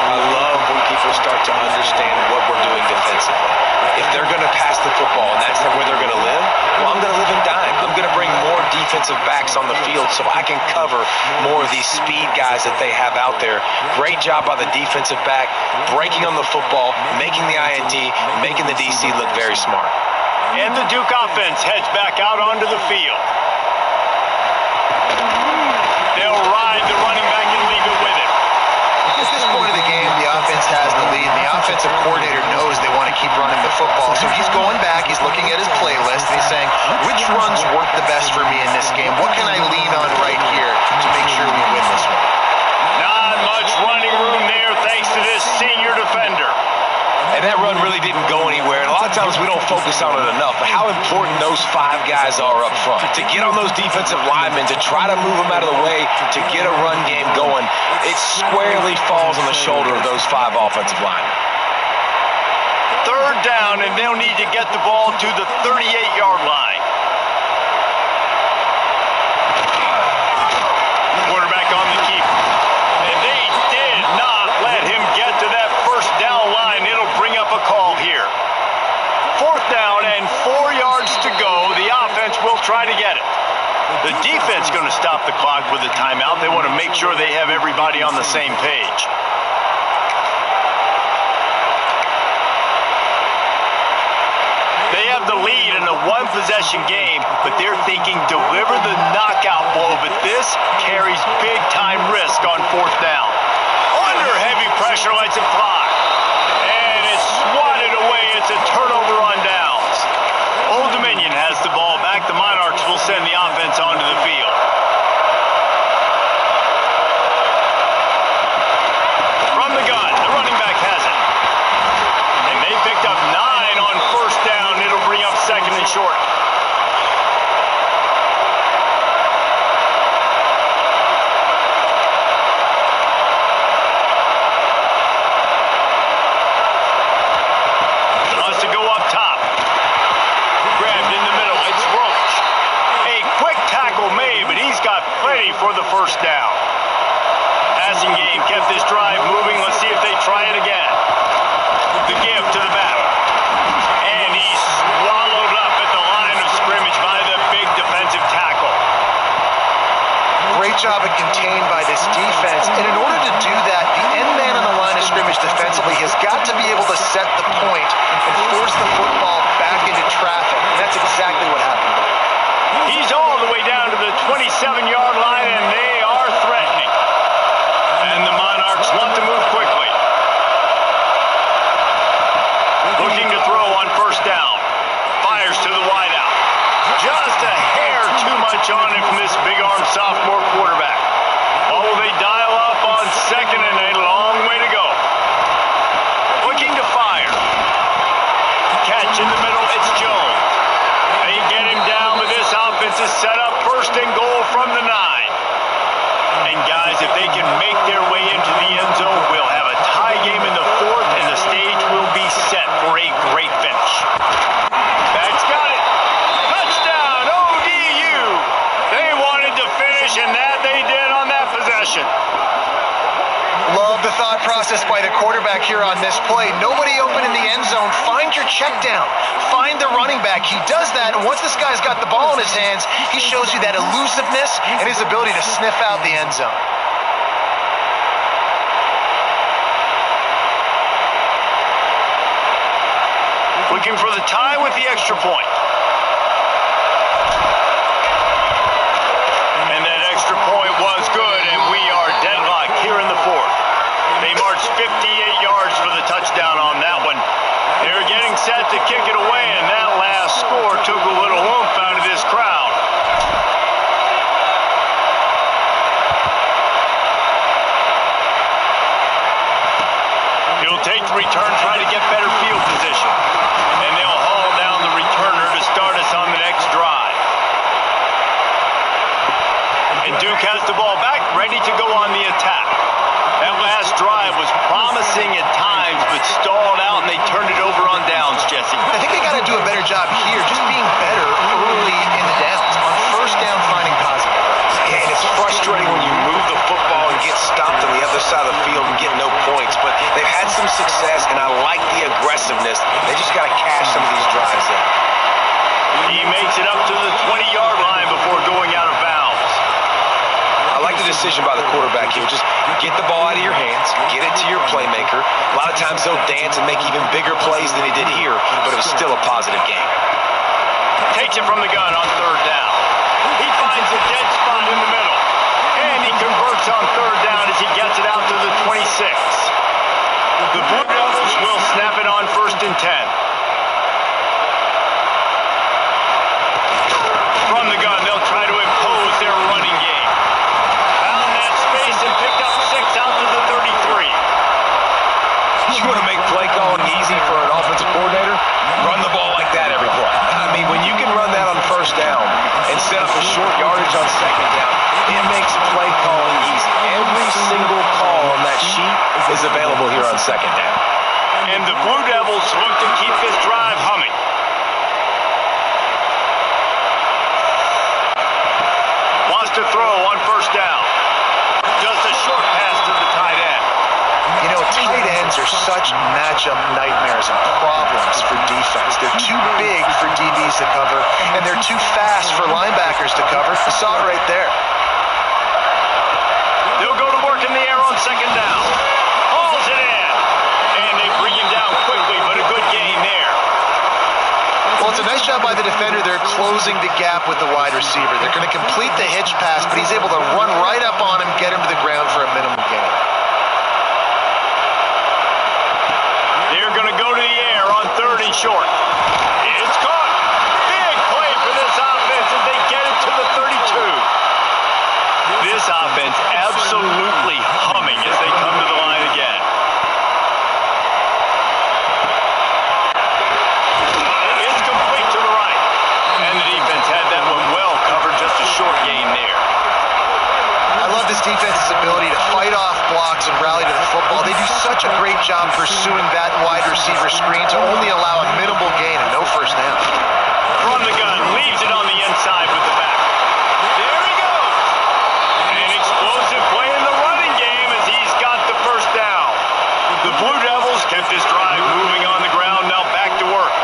I love when people start to understand what we're doing defensively. If they're going to pass the football and that's where they're going to live, well, I'm going to live in dime. I'm going to bring more defensive backs on the field so I can cover more of these speed guys that they have out there. Great job by the defensive back, breaking on the football, making the INT, making the DC look very smart. And the Duke offense heads back out onto the field. They'll ride the running back and leave it with him. At this point of the game, the offense has the lead, and the offensive coordinator knows they want to keep running the football. So he's going back, he's looking at his playlist, and he's saying, which runs work the best for me in this game? What can I lean on right here to make sure we win this one? Not much running room there thanks to this senior defender. And that run really didn't go anywhere. And a lot of times we don't focus on it enough. But how important those 5 guys are up front. To get on those defensive linemen, to try to move them out of the way, to get a run game going, it squarely falls on the shoulder of those 5 offensive linemen. 3rd down, and they'll need to get the ball to the 38-yard line. Quarterback on the keep. And they did not let him get to that first down line. It'll bring up a call here. 4th down and 4 yards to go. The offense will try to get it. The defense going to stop the clock with a timeout. They want to make sure they have everybody on the same page. They have the lead in a one-possession game, but they're thinking deliver the knockout blow, but this carries big-time risk on 4th down. Under heavy pressure, lets it fly. And it's swatted away. It's a turnover on downs. Old Dominion has the ball back. The Monarchs will send the offense onto the field. From the gun, the running back has it. And they picked up 9 on 1st down. It'll bring up 2nd and short. Wants to go up top. Grabbed in the middle. It's Roach. A quick tackle made, but he's got plenty for the 1st down. Passing game kept this drive moving. Let's see if they try it again. The give to the back. And he's swallowed up at the line of scrimmage by the big defensive tackle. Great job of contained by this defense. And in order to do that, the end man on the line of scrimmage defensively has got to be able to set the point and force the football back into traffic. And that's exactly what happened. He's all the way down to the 27-yard line, and they are threatening. And the Monarchs want to move quickly. Looking to throw on 1st down. Fires to the wideout. Just a hair too much on it from this big-arm sophomore quarterback. Oh, they dial up on 2nd and a long way to go. Looking to fire. Catch in the middle, it's Jones. They get him down, but this offense is set up 1st and goal from the 9. And guys, if they can make their way into the end zone, we'll have a tie game in the 4th, and the stage will be set for a great finish. That's got it. Touchdown, ODU. They wanted to finish, and that they did on that possession. Love the thought process by the quarterback here on this play. Nobody open in the end zone. Find your check down. Find the running back. He does that, and once this guy's got the ball in his hands, he shows you that elusiveness and his ability to sniff out the end zone. Looking for the tie with the extra point. has the ball back, ready to go on the attack. That last drive was promising at times, but stalled out, and they turned it over on downs, Jesse. I think they got to do a better job here, just being better early in the downs. On first down, finding positive. Yeah, and it's frustrating when you move the football and get stopped on the other side of the field and get no points. But they've had some success, and I like the aggressiveness. They just got to cash some of these drives in. He makes it up to the 20-yard line before going out of bounds. I like the decision by the quarterback here. Just get the ball out of your hands, get it to your playmaker. A lot of times they'll dance and make even bigger plays than he did here, but it was still a positive game. Takes it from the gun on third down. He finds a dead spot in the middle. And he converts on third down as he gets it out to the 26. The Blue Devils will snap it on 1st and 10. From the gun, they'll try to impose their running game. Found that space and picked up 6 out to the 33. You want to make play calling easy for an offensive coordinator? Run the ball like that every play. I mean, when you can run that on first down and set up a short yardage on second down, it makes play calling easy. Every single call on that sheet is available here on second down. And the Blue Devils look to keep this drive humming. Wants to throw on first down. Just a short pass to the tight end. You know, tight ends are such matchup nightmares and problems for defense. They're too big for DBs to cover, and they're too fast for linebackers to cover. You saw it right there. They'll go to work in the air on second down. Hauls it in. And they bring him down quickly, but a good gain there. Well, it's a nice job by the defender. They're closing the gap with the wide receiver. They're going to complete the hitch pass, but he's able to run right up on him, get him to the ground for a minimum gain. They're going to go to the air on third and short. It's caught. Big play for this offense as they get it to the 32. This offense absolutely humming as they come to the line again. It's complete to the right. And the defense had that one well covered, just a short gain there. I love this defense's ability to fight off blocks and rally to the football. They do such a great job pursuing that wide receiver screen to only allow a minimal gain and no first down. From the gun, leaves it on the inside with the back. There he goes. An explosive play in the running game as he's got the first down. The Blue Devils kept this drive moving on the ground, now back to work.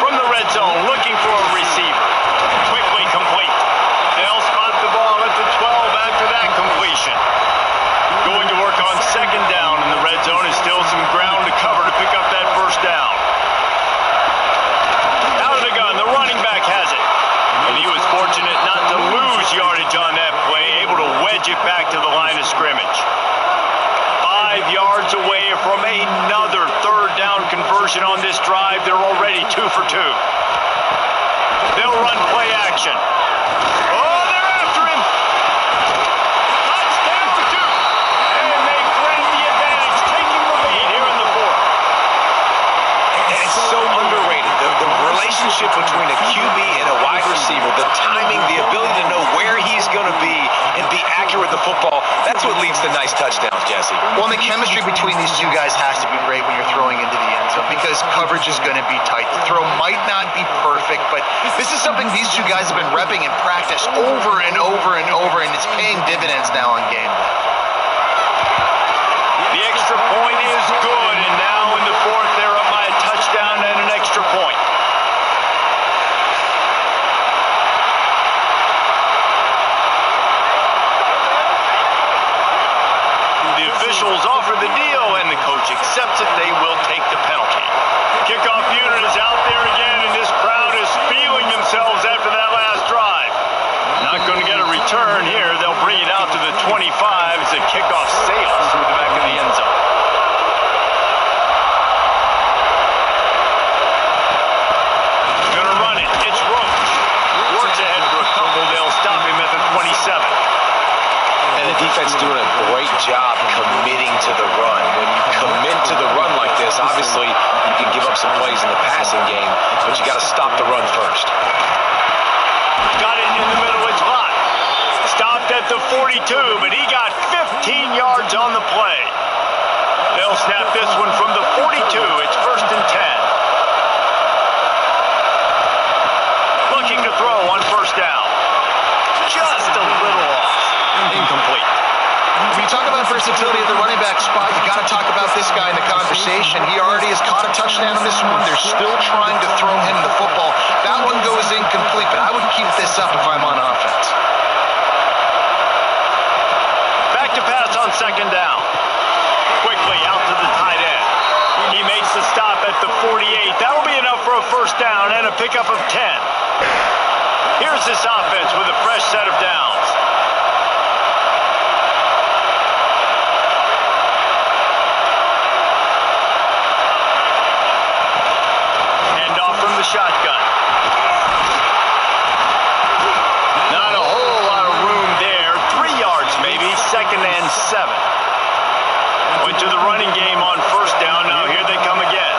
From the red zone, looking for a receiver. Quickly complete. They'll spot the ball at the 12 after that completion. Going to work on second down in the red zone is still some ground to cover to pick up that first down. Out of the gun, the running back has it. And he was fortunate not to lose yardage on that play, able to wedge it back to the line of scrimmage. 5 yards away from another third down conversion on this drive. They're already 2 for 2. They'll run play action. Oh, they're after him. Touchdown, Duke. And they grab the advantage, taking the lead here in the fourth. And it's so underrated. The relationship between a QB and a wide receiver, the timing, the ability to know where he's going to be and be accurate with the football, that's what leads to nice touchdowns, Jesse. Well, and the chemistry between these two guys has to be great when you're throwing into the end zone because coverage is going to be tight. The throw might not be perfect, but this is something these two guys have been repping in practice over and over and over, and it's paying dividends now on game day. The extra point is good, and now in the fourth, they're up by a touchdown and an extra point. The officials offer the deal, and the coach accepts it. They will take the penalty. Kickoff unit is out there again, and this crowd is feeling themselves after that last drive. Not going to get a return here. They'll bring it out to the 25 as the kickoff sails through the back of the end zone. 42, but he got 15 yards on the play. They'll snap this one from the 42. It's 1st and 10. Looking to throw on 1st down. Just a little off. Incomplete. When you talk about versatility at the running back spot, you got to talk about this guy in the conversation. He already has caught a touchdown on this one. They're still trying to throw him the football. That one goes incomplete, but I would keep this up if I'm on offense. Back to pass on 2nd down. Quickly out to the tight end. He makes the stop at the 48. That'll be enough for a 1st down and a pickup of 10. Here's this offense with a fresh set of downs. The shotgun. Not a whole lot of room there. 3 yards maybe. 2nd and 7. Went to the running game on 1st down. Now here they come again.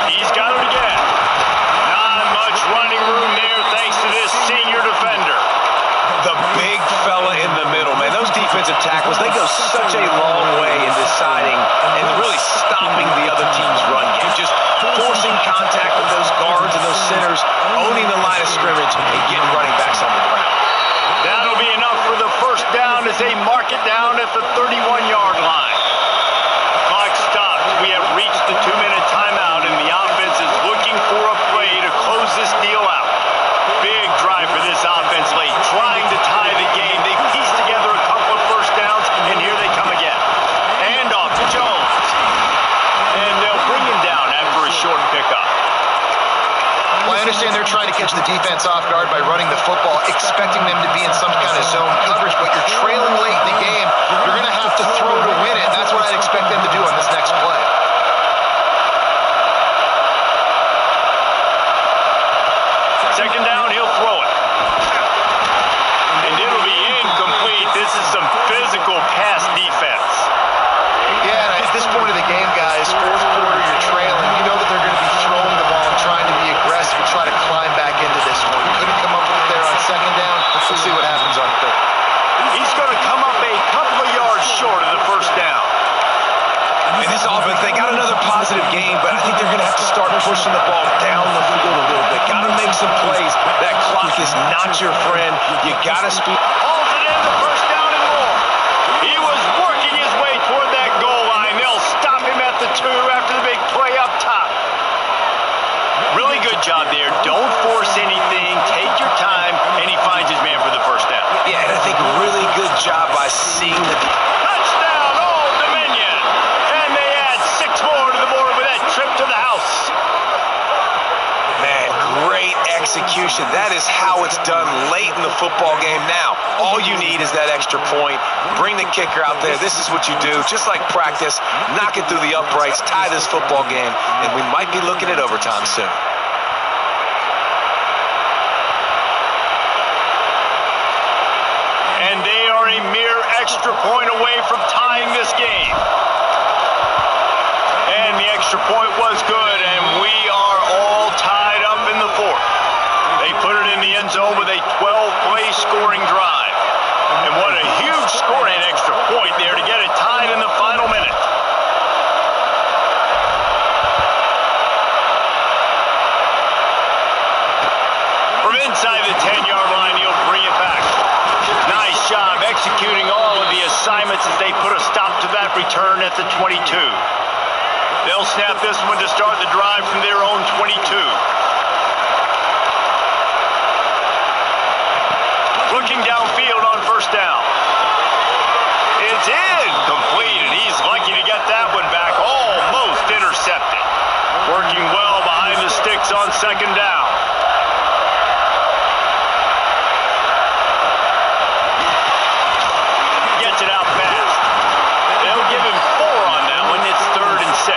He's got it again. Not much running room there thanks to this senior defender. The big fella in the middle, man. Those defensive tackles, they go such a long way in deciding and really stopping the other team's run game. Just forcing contact with those guards and those centers, owning the line of scrimmage, and getting running backs on the ground. That'll be enough for the 1st down as they mark it down at the 31-yard line. Clock stopped. We have reached the 2-minute timeout, and the offense is looking for a play to close this deal out. Big drive for this offense late, trying to tie the game. They pieced together a couple of 1st downs, and here they come again. Hand off to Jones. And they'll bring him down after a short pickup. Well, I understand they're trying to catch the defense off guard by running the football, expecting them to be in some kind of zone coverage, but you're trailing late in the game. You're going to have to throw to win it. That's what I'd expect them to do on this next play. Second down, he'll throw it. And it'll be incomplete. This is some physical pass defense. Yeah, and at this point of the game, guys, 4th quarter, you're trailing. You know that they're going to be throwing the ball and trying to be aggressive and try to climb back into this one. Couldn't come up with it there on 2nd down. Let's see what happens on 3rd. He's going to come up a couple of yards short of the 1st down. And this offense, they got another positive game, but I think they're going to have to start pushing the ball down the field a little bit. Got to make some plays. That clock is not your friend. You got to speed. Hauls it in the 1st down and more. He was working his way toward that goal line. They'll stop him at the 2 after the big play up top. Really good job there. Don't force anything. Take your time, and he finds his man for the 1st down. Yeah, and I think really good job by seeing the... Touchdown, Old Dominion. And they add 6 more to the board with that trip to the house. Man, great execution. That is how it's done late in the football game. Now, all you need is that extra point. Bring the kicker out there. This is what you do. Just like practice, knock it through the uprights, tie this football game, and we might be looking at overtime soon. And they are a mere extra point away from tying this game. And the extra point was good, and we are all tied up in the 4th. They put it in the end zone with a 12-play scoring drive. And what a huge scoring extra point there to get it tied in the final minute. From inside the 10-yard line, he'll bring it back. Nice job executing all of the assignments as they put a stop to that return at the 22. They'll snap this one to start the drive from their own 22. Looking downfield on 1st down. It's incomplete, and he's lucky to get that one back. Almost intercepted. Working well behind the sticks on 2nd down. Gets it out fast. They'll give him 4 on that one. It's 3rd and 6.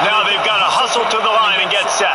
Now they've got to hustle to the line and get set.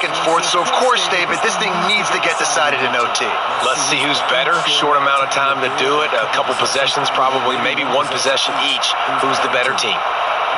back and forth. So, of course, David, this thing needs to get decided in OT. Let's see who's better. Short amount of time to do it. A couple possessions, probably maybe one possession each. Who's the better team?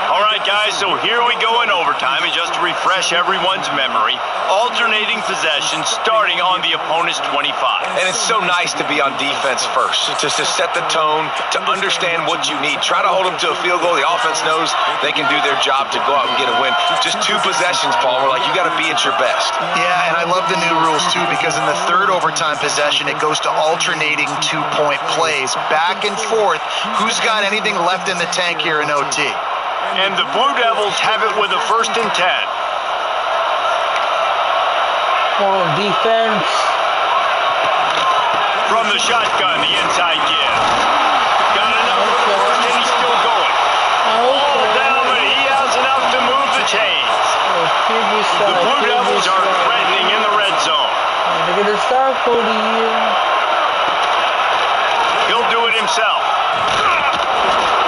All right, guys, so here we go in overtime, and just to refresh everyone's memory, alternating possessions starting on the opponent's 25. And it's so nice to be on defense first, just to set the tone, to understand what you need. Try to hold them to a field goal. The offense knows they can do their job to go out and get a win. Just 2 possessions, Paul. We're like, you got to be at your best. Yeah, and I love the new rules, too, because in the third overtime possession, it goes to alternating 2-point plays. Back and forth. Who's got anything left in the tank here in OT? And the Blue Devils have it with a 1st and 10. Oh, defense. From the shotgun, the inside give. Got enough for the first, and he's still going. All down, but he has enough to move the chains. The Blue Devils are threatening in the red zone. Look at the start, Cody. He'll do it himself.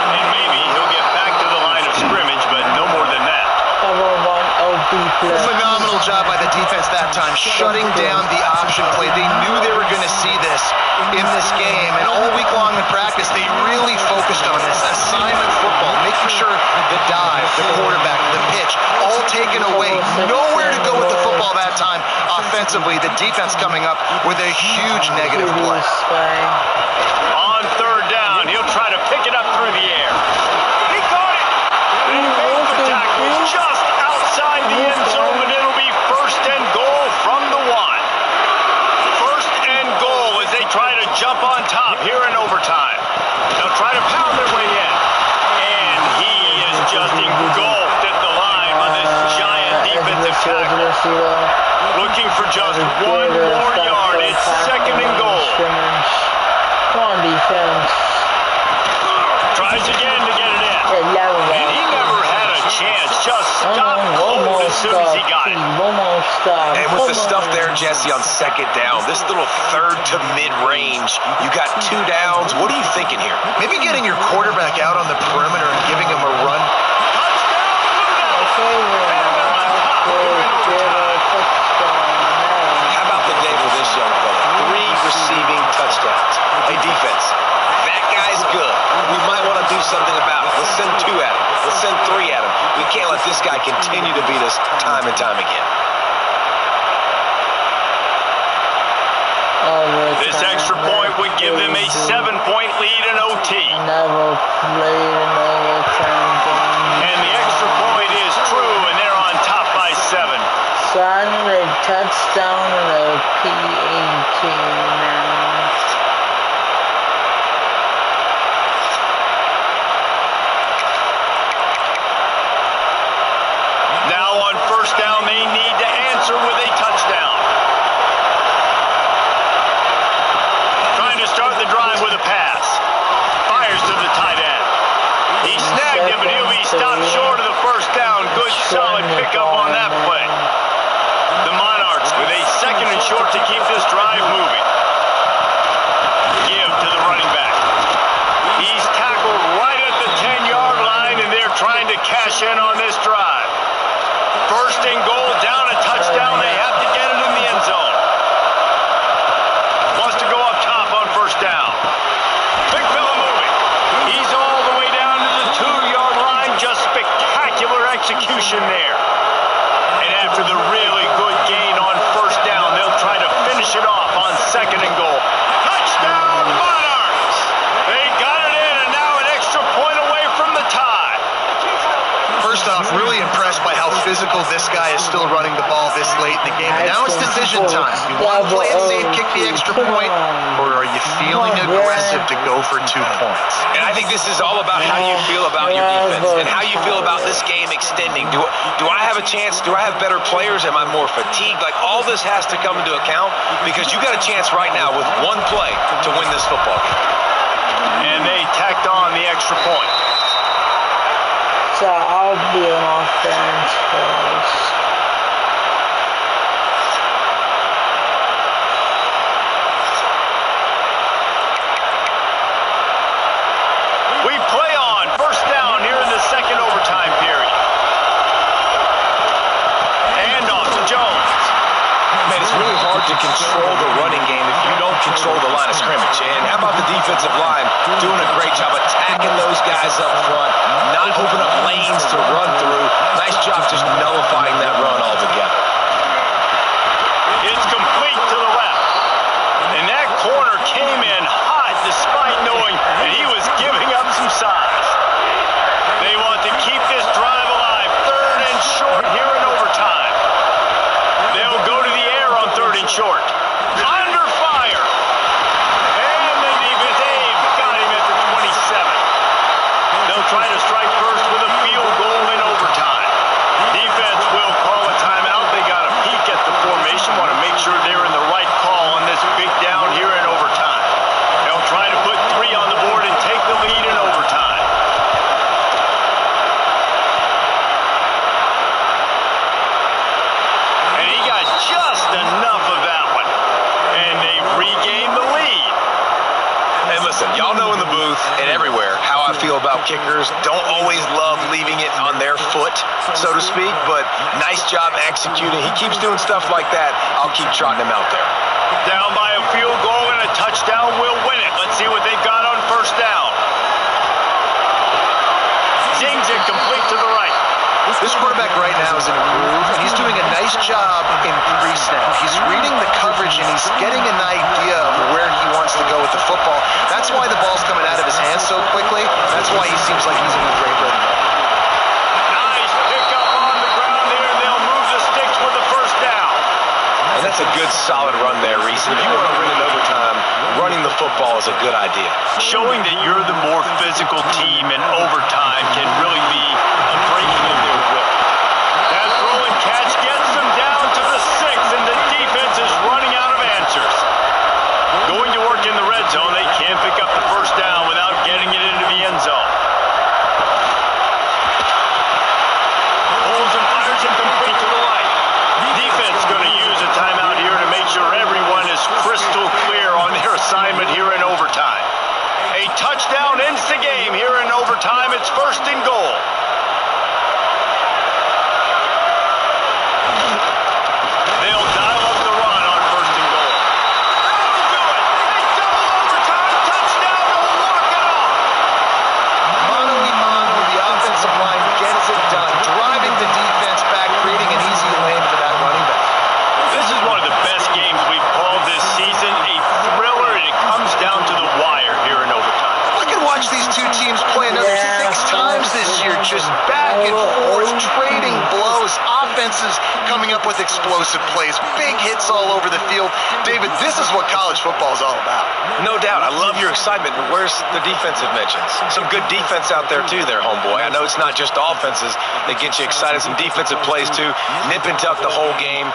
And maybe he'll get back to the line of scrimmage, but no more than that. Phenomenal job by the defense that time, shutting down the option play. They knew they were going to see this in this game, and all week long in practice, they really focused on this assignment football, making sure the dive, the quarterback, the pitch, all taken away. Nowhere to go with the football that time offensively. The defense coming up with a huge negative play. On 3rd down, he'll try to pick it up through the air. He caught it! The tackle is just outside the end zone, and it'll be 1st and goal from the 1. 1st and goal as they try to jump on top here in overtime. They'll try to pound their way in. And he is just engulfed at the line by this giant defensive tackle. Looking for just 1 more yard. It's 2nd and goal. Come on, defense. Tries again to get it in. And he never had a chance. Just stopped cold as soon as he got it. And with the stuff there, Jesse, on 2nd down, this little 3rd to mid-range, you got 2 downs. What are you thinking here? Maybe getting your quarterback out on the perimeter and giving him a run. How about the day for this young fella? 3 receiving touchdowns. Hey, defense, that guy's good. We might want to do something about it. Let's send 2 at him. Let's send 3 at him. We can't let this guy continue to beat us time and time again. This extra point would give them a 7-point lead in OT. Never played an overtime game. And the extra point is true, and they're on top by 7. So I need a touchdown and a PAT now. Now on 1st down, they need to answer with a touchdown. Trying to start the drive with a pass. Fires to the tight end. He snagged him, but he'll be stopped short of the 1st down. Good, solid pickup on that play. The Monarchs with a 2nd and short to keep this drive moving. Give to the running back. He's tackled right at the 10-yard line, and they're trying to cash in on this drive. 1st and goal, down a touchdown. They have to get it in the end zone. Wants to go up top on 1st down. Big fella moving. He's all the way down to the 2-yard line. Just spectacular execution there. And after the really good gain on 1st down, they'll try to finish it off on 2nd and goal. Touchdown, Monarchs! They got it in, and now an extra point away from the tie. First off, really impressed by how physical this guy is still running the ball this late in the game. And now it's decision time. You want to play it safe, kick the extra point, or are you feeling aggressive to go for 2 points? And I think this is all about how you feel about your defense and how you feel about this game extending. Do I have a chance? Do I have better players? Am I more fatigued? Like, all this has to come into account because you got a chance right now with 1 play to win this football game. And they tacked on the extra point. So I'll be an offense first. We play on 1st down here in the 2nd overtime period. And off to Jones. it's really hard to control the running game if you don't control the line of scrimmage. And how about the defensive line doing a great job attacking those guys up front, not open up lanes to run through. Nice job just nullifying that run altogether. It's complete to the left. And that corner came in hot despite knowing that he was giving up some size. They want to keep this drive alive. 3rd and short here in overtime. They'll go to the air on 3rd and short. Under fire. And the defense got him at the 27. They'll try to strike first with a field goal in overtime. Defense will call a timeout. They got a peek at the formation. Want to make sure they're in the right call on this big down here in overtime. They'll try to put 3 on the board and take the lead in overtime. And he got just enough of that one. And they regain the lead. And listen, y'all know in the booth and everywhere how I feel about kickers. Don't always love leaving it on their foot, so to speak, but nice job executing. He keeps doing stuff like that. I'll keep trotting him out there. Down by a field goal and a touchdown will win it. Let's see what they've got on 1st down. Zings it complete to the right. This quarterback right now is in a groove, and he's doing a nice job in pre-snap. He's reading the coverage, and he's getting an idea of where he wants to go with the football. That's why the ball's coming out of his hands so quickly. That's why he seems like he's in a great rhythm. Nice pickup on the ground there. They'll move the sticks for the 1st down. And that's a good, solid run there, Reese. If you want to win in overtime, running the football is a good idea. Showing that you're the more physical team in overtime can really be a breaking of their will. That throw and catch gets them down to the 6, and the defense is running out of answers. Going to work in the red zone, they can't pick up the 1st down without getting it into the end zone. Holds and fires him complete to the right. Defense going to use a timeout here to make sure everyone is crystal clear on their assignment here in overtime. A touchdown ends the game here in overtime. It's 1st and goal. They'll dial up the run on 1st and goal. That'll do it. They double overtime. Touchdown. They'll walk it off. Mano a mano, the offensive line gets it done, driving the defense back, creating an easy lane for that running back. This is one of the best games we've called this season. A thriller, and it comes down to the wire here in overtime. I could watch these two teams play another 6 times this year, just back and forth, trading blows, offenses coming up with explosive plays, big hits all over the field. David, this is what college football is all about. No doubt. I love your excitement, but where's the defensive mentions? Some good defense out there, too, there, homeboy. I know it's not just offenses that get you excited. Some defensive plays, too. Nip and tuck the whole game.